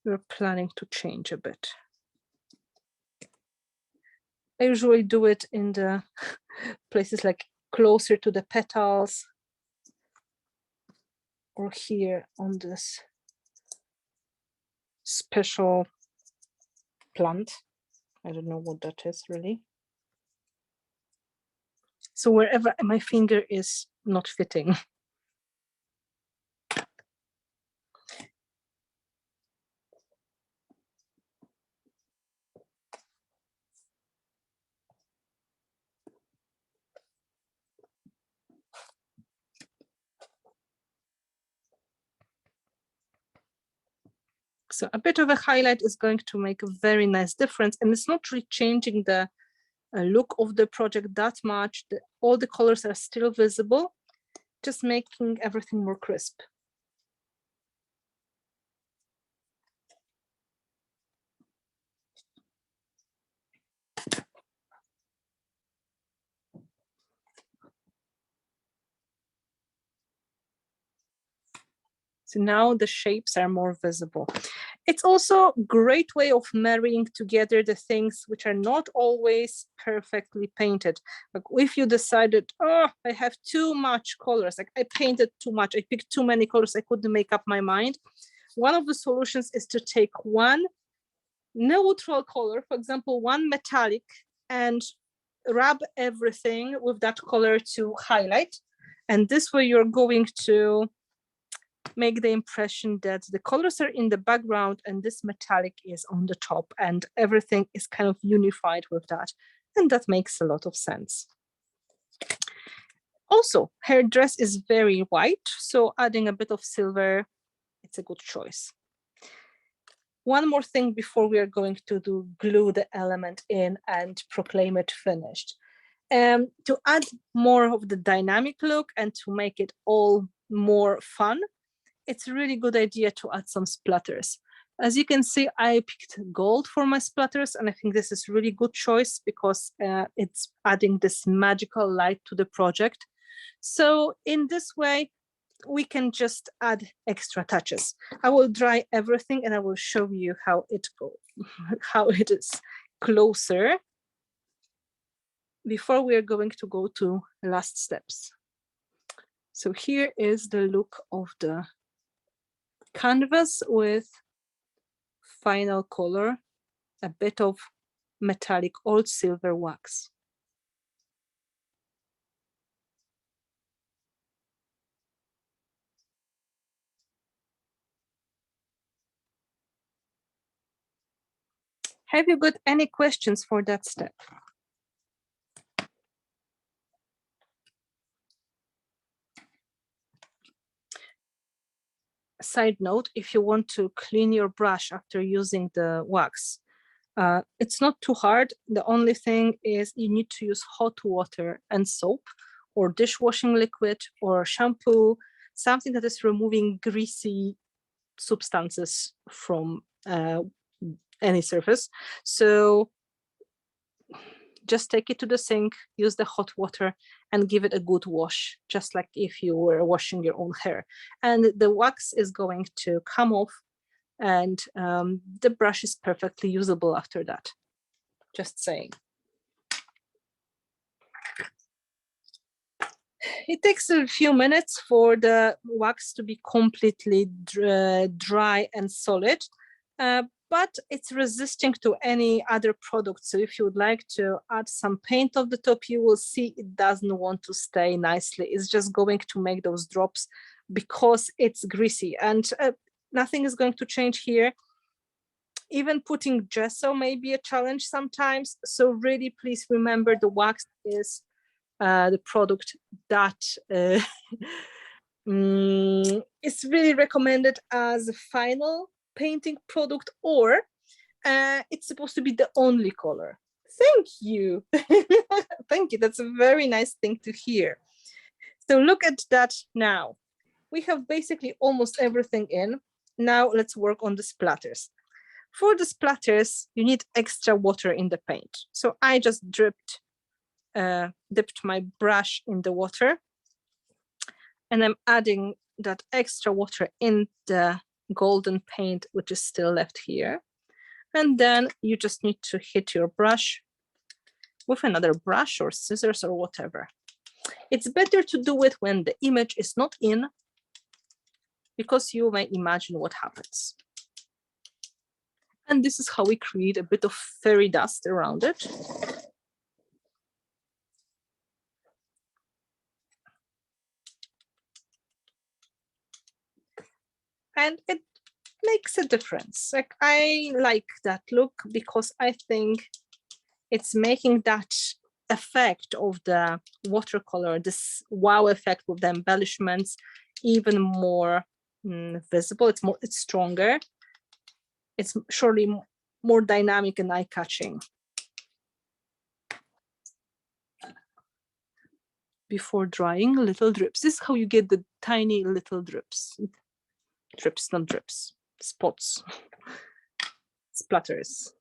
you're planning to change a bit. I usually do it in the places like closer to the petals or here on this special plant. I don't know what that is really. So wherever my finger is not fitting. So a bit of a highlight is going to make a very nice difference, and it's not really changing the look of the project that much. All the colors are still visible, just making everything more crisp. So now the shapes are more visible. It's also a great way of marrying together the things which are not always perfectly painted. Like if you decided, oh, I have too much colors, like I painted too much, I picked too many colors, I couldn't make up my mind. One of the solutions is to take one neutral color, for example, one metallic, and rub everything with that color to highlight. And this way you're going to make the impression that the colors are in the background and this metallic is on the top, and everything is kind of unified with that. And that makes a lot of sense. Also, her dress is very white, so adding a bit of silver, it's a good choice. One more thing before we are going to glue the element in and proclaim it finished. To add more of the dynamic look and to make it all more fun, it's a really good idea to add some splatters. As you can see, I picked gold for my splatters, and I think this is really good choice because it's adding this magical light to the project. So in this way, we can just add extra touches. I will dry everything and I will show you how it is closer before we are going to go to last steps. So here is the look of the canvas with final color, a bit of metallic old silver wax. Have you got any questions for that step? Side note, if you want to clean your brush after using the wax, it's not too hard. The only thing is you need to use hot water and soap or dishwashing liquid or shampoo, something that is removing greasy substances from any surface. So just take it to the sink, use the hot water and give it a good wash, just like if you were washing your own hair. And the wax is going to come off and the brush is perfectly usable after that. Just saying. It takes a few minutes for the wax to be completely dry and solid, but it's resisting to any other product. So if you would like to add some paint on the top, you will see it doesn't want to stay nicely. It's just going to make those drops because it's greasy, and nothing is going to change here. Even putting gesso may be a challenge sometimes. So really, please remember the wax is the product that is really recommended as a final painting product, or it's supposed to be the only color. Thank you. Thank you. That's a very nice thing to hear. So look at that now. We have basically almost everything in. Now let's work on the splatters. For the splatters, you need extra water in the paint. So I just dipped my brush in the water, and I'm adding that extra water in the golden paint, which is still left here. And then you just need to hit your brush with another brush or scissors or whatever. It's better to do it when the image is not in, because you may imagine what happens. And this is how we create a bit of fairy dust around it. And it makes a difference. Like, I like that look because I think it's making that effect of the watercolor, this wow effect with the embellishments, even more visible. It's stronger. It's surely more dynamic and eye-catching. Before drying, little drips. This is how you get the tiny little drips. Drips, not drips. Spots. Splatters.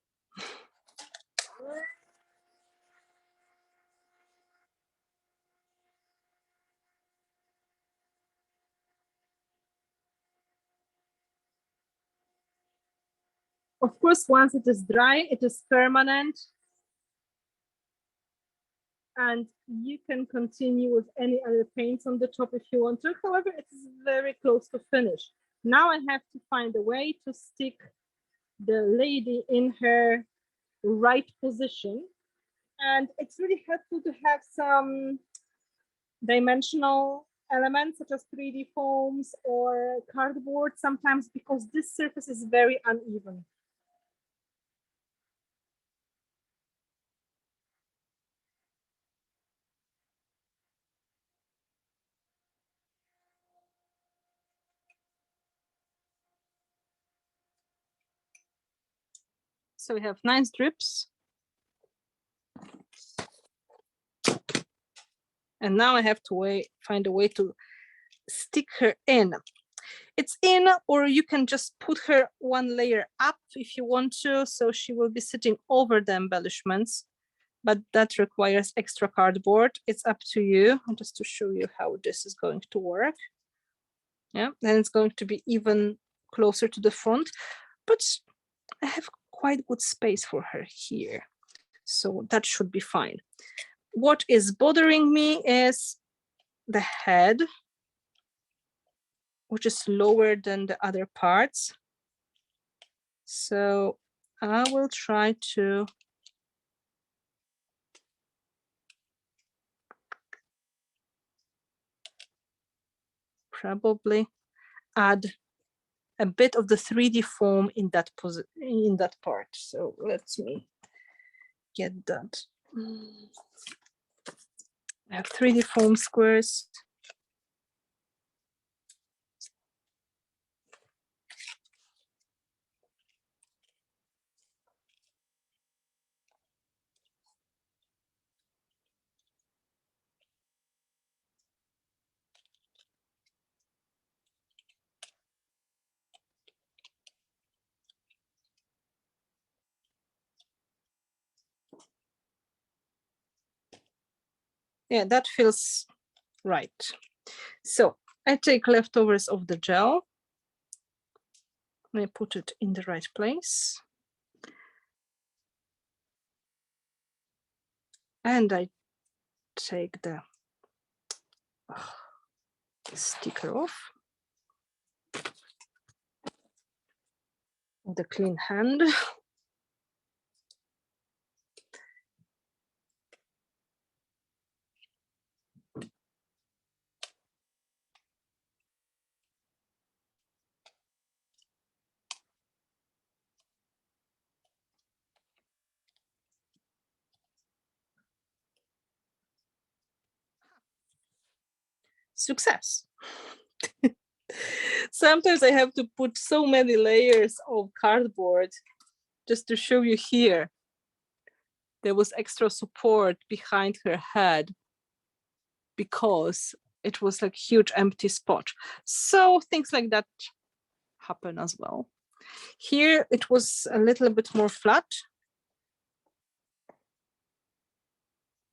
Of course, once it is dry, it is permanent. And you can continue with any other paints on the top if you want to. However, it is very close to finish. Now I have to find a way to stick the lady in her right position. And it's really helpful to have some dimensional elements such as 3D foams or cardboard sometimes, because this surface is very uneven. So we have nice drips. And now I have to find a way to stick her in. It's in, or you can just put her one layer up if you want to. So she will be sitting over the embellishments, but that requires extra cardboard. It's up to you. Just to show you how this is going to work. Yeah, and it's going to be even closer to the front, but I have quite good space for her here. So that should be fine. What is bothering me is the head, which is lower than the other parts. So I will try to probably add a bit of the 3D foam in that part. So let me get that. I have 3D foam squares. Yeah, that feels right. So I take leftovers of the gel. I put it in the right place. And I take the sticker off with a clean hand. Success. Sometimes I have to put so many layers of cardboard just to show you here. There was extra support behind her head because it was like huge empty spot. So things like that happen as well. Here it was a little bit more flat.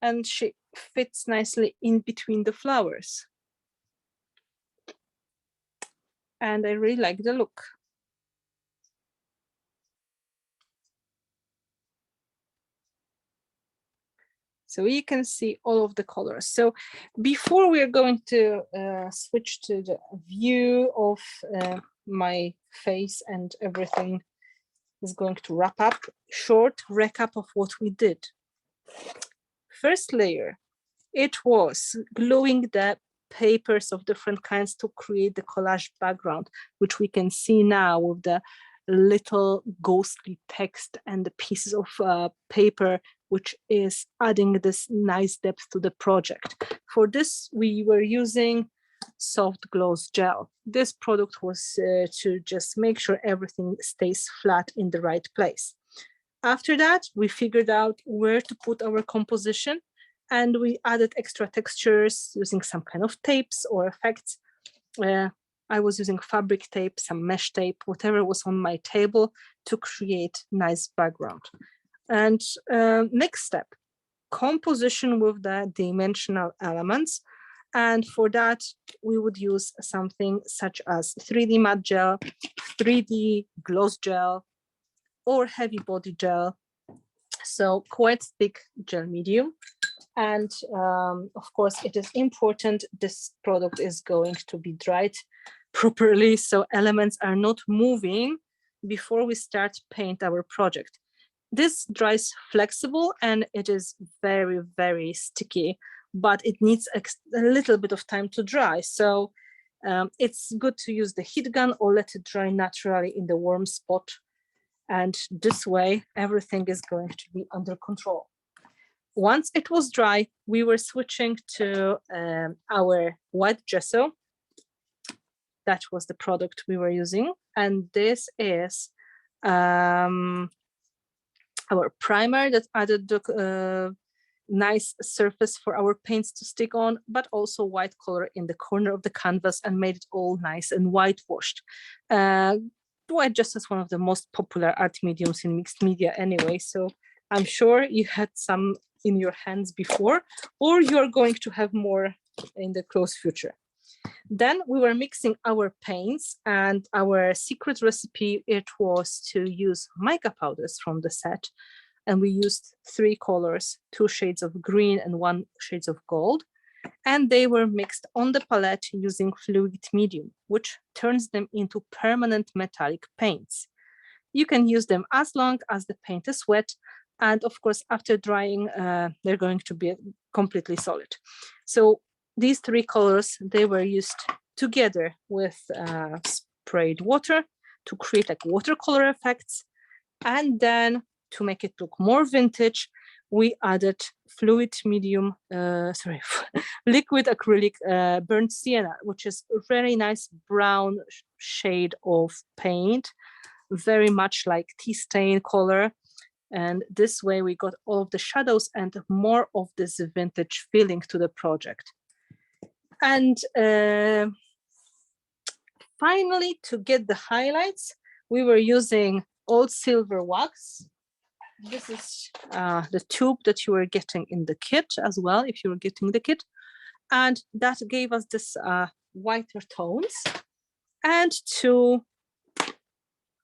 And she fits nicely in between the flowers. And I really like the look. So you can see all of the colors. So before we're going to switch to the view of my face and everything is going to wrap up, short recap of what we did. First layer, it was gluing the papers of different kinds to create the collage background, which we can see now with the little ghostly text and the pieces of paper, which is adding this nice depth to the project. For this, we were using soft gloss gel. This product was to just make sure everything stays flat in the right place. After that, we figured out where to put our composition, and we added extra textures using some kind of tapes or effects. I was using fabric tape, some mesh tape, whatever was on my table to create nice background. And next step, composition with the dimensional elements. And for that, we would use something such as 3D matte gel, 3D gloss gel, or heavy body gel. So quite thick gel medium. And of course, it is important this product is going to be dried properly, so elements are not moving before we start paint our project. This dries flexible and it is very, very sticky, but it needs a little bit of time to dry. So it's good to use the heat gun or let it dry naturally in the warm spot. And this way, everything is going to be under control. Once it was dry, we were switching to our white gesso. That was the product we were using. And this is our primer that added the nice surface for our paints to stick on, but also white color in the corner of the canvas and made it all nice and whitewashed. White gesso is one of the most popular art mediums in mixed media anyway, so I'm sure you had some in your hands before, or you're going to have more in the close future. Then we were mixing our paints, and our secret recipe, it was to use mica powders from the set. And we used 3 colors, 2 shades of green and 1 shade of gold. And they were mixed on the palette using fluid medium, which turns them into permanent metallic paints. You can use them as long as the paint is wet. And of course, after drying, they're going to be completely solid. So these 3 colors, they were used together with sprayed water to create like watercolor effects. And then to make it look more vintage, we added liquid acrylic burnt sienna, which is a very nice brown shade of paint, very much like tea stain color. And this way we got all of the shadows and more of this vintage feeling to the project. And finally, to get the highlights, we were using old silver wax. This is the tube that you were getting in the kit as well, if you were getting the kit. And that gave us this whiter tones. And to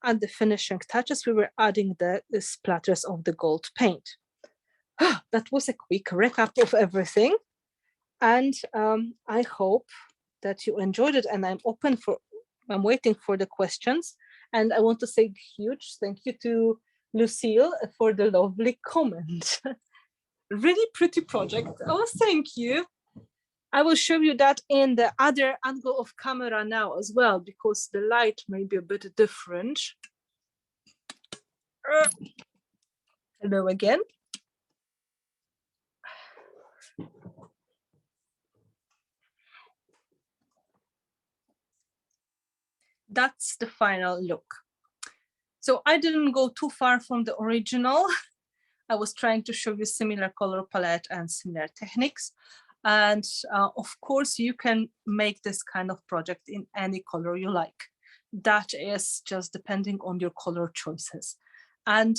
add the finishing touches, we were adding the splatters of the gold paint. That was a quick recap of everything. And I hope that you enjoyed it, and I'm waiting for the questions. And I want to say a huge thank you to Lucille for the lovely comment. Really pretty project. Oh, thank you. I will show you that in the other angle of camera now as well, because the light may be a bit different. Hello again. That's the final look. So I didn't go too far from the original. I was trying to show you similar color palette and similar techniques. And of course, you can make this kind of project in any color you like. That is just depending on your color choices. And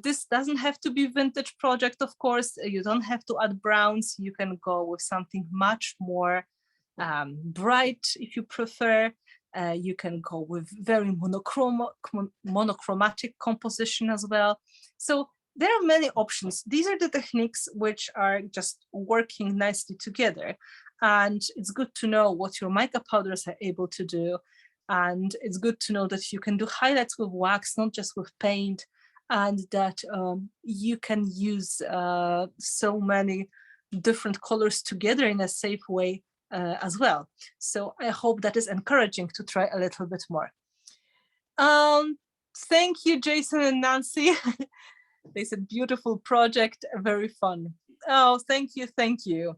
this doesn't have to be vintage project, of course. You don't have to add browns. You can go with something much more bright if you prefer. You can go with very monochromatic composition as well. So there are many options. These are the techniques which are just working nicely together. And it's good to know what your mica powders are able to do. And it's good to know that you can do highlights with wax, not just with paint, and that you can use so many different colors together in a safe way as well. So I hope that is encouraging to try a little bit more. Thank you, Jason and Nancy. They said beautiful project, very fun. Oh, thank you, thank you.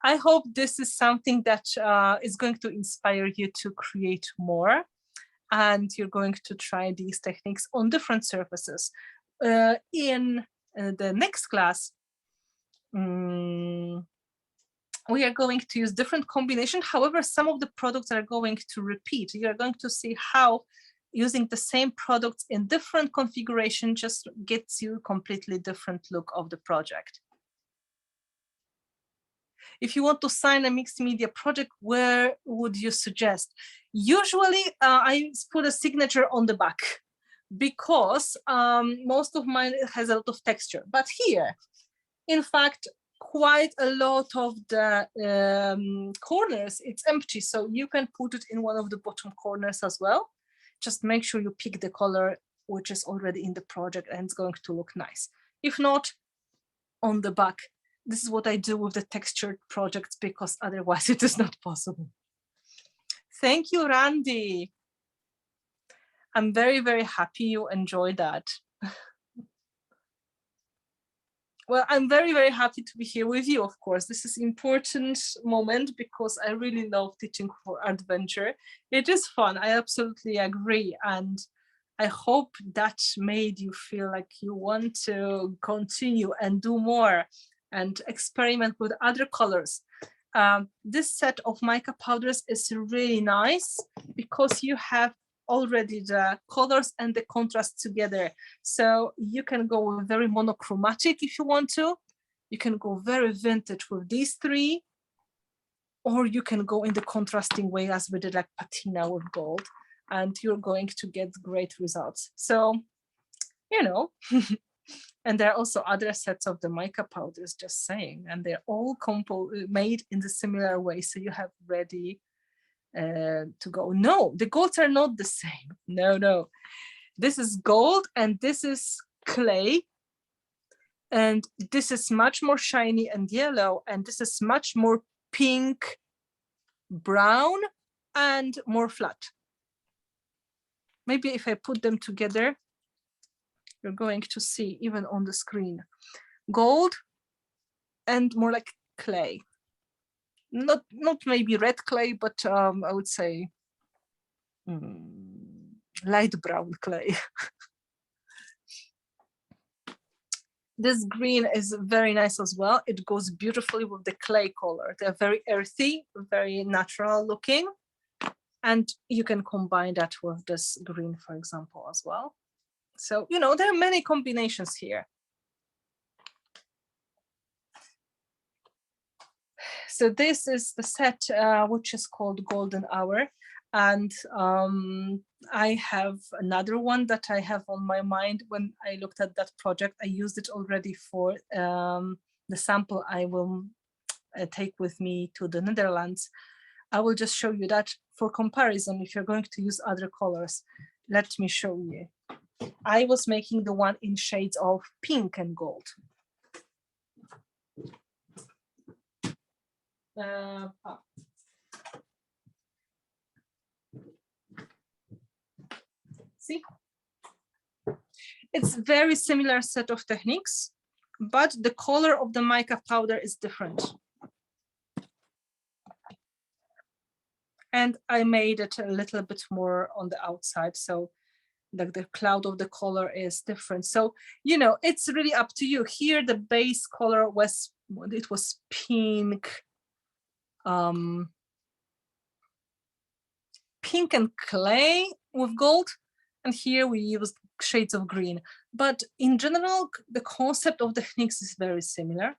I hope this is something that is going to inspire you to create more, and you're going to try these techniques on different surfaces. In the next class, we are going to use different combinations. However, some of the products are going to repeat. You are going to see how using the same products in different configuration just gets you a completely different look of the project. If you want to sign a mixed media project, where would you suggest? Usually I put a signature on the back because most of mine has a lot of texture. But here, in fact, quite a lot of the corners, it's empty. So you can put it in one of the bottom corners as well. Just make sure you pick the color which is already in the project and it's going to look nice. If not, on the back. This is what I do with the textured projects because otherwise it is not possible. Thank you, Randy. I'm very, very happy you enjoyed that. Well, I'm very, very happy to be here with you, of course. This is an important moment because I really love teaching for ArtVenture. It is fun, I absolutely agree. And I hope that made you feel like you want to continue and do more and experiment with other colors. This set of mica powders is really nice because you have already the colors and the contrast together. So you can go very monochromatic if you want to. You can go very vintage with these three, or you can go in the contrasting way as we did like patina with gold, and you're going to get great results. So, you know, and there are also other sets of the mica powders, just saying, and they're all made in the similar way. So you have ready to go. No, the golds are not the same. No, no. This is gold and this is clay. And this is much more shiny and yellow. And this is much more pink, brown, and more flat. Maybe if I put them together, you're going to see even on the screen. Gold and more like clay. Not maybe red clay, but I would say light brown clay. This green is very nice as well. It goes beautifully with the clay color. They're very earthy, very natural looking. And you can combine that with this green, for example, as well. So, you know, there are many combinations here. So this is the set, which is called Golden Hour. And I have another one that I have on my mind. When I looked at that project, I used it already for the sample I will take with me to the Netherlands. I will just show you that for comparison. If you're going to use other colors, let me show you. I was making the one in shades of pink and gold. See, it's very similar set of techniques, but the color of the mica powder is different. And I made it a little bit more on the outside, so like the cloud of the color is different. So, you know, it's really up to you. Here, the base color was, it was pink, pink and clay with gold. And here we used shades of green. But in general, the concept of the techniques is very similar.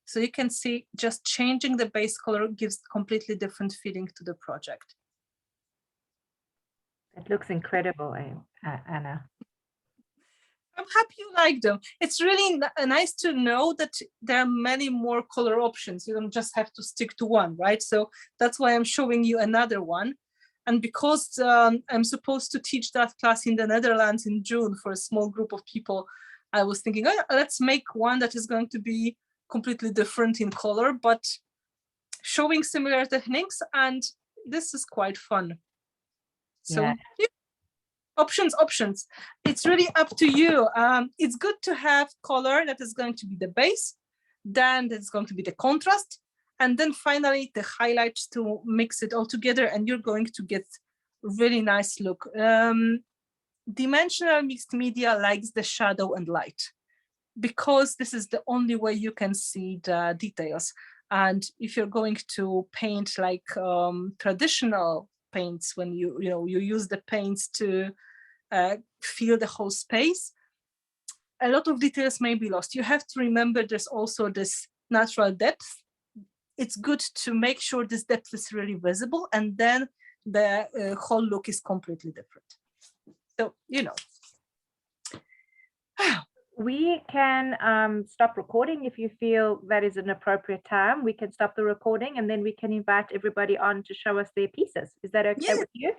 So you can see just changing the base color gives completely different feeling to the project. It looks incredible, Anna. I'm happy you like them. It's really nice to know that there are many more color options. You don't just have to stick to one, right? So that's why I'm showing you another one. And because I'm supposed to teach that class in the Netherlands in June for a small group of people, I was thinking, oh, let's make one that is going to be completely different in color, but showing similar techniques. And this is quite fun. So yeah. Options. It's really up to you. It's good to have color that is going to be the base, then that's going to be the contrast, and then finally the highlights to mix it all together, and you're going to get really nice look. Dimensional mixed media likes the shadow and light because this is the only way you can see the details. And if you're going to paint like traditional paints, when you use the paints to fill the whole space, a lot of details may be lost. You have to remember there's also this natural depth it's good to make sure this depth is really visible, and then the whole look is completely different. So, you know. We can stop recording if you feel that is an appropriate time. We can stop the recording and then we can invite everybody on to show us their pieces. Is that okay with you?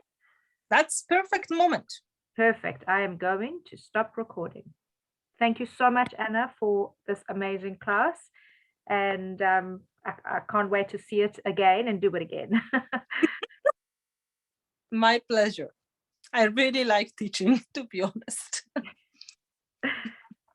That's perfect moment. Perfect. I am going to stop recording. Thank you so much, Anna, for this amazing class. And I can't wait to see it again and do it again. My pleasure. I really like teaching, to be honest.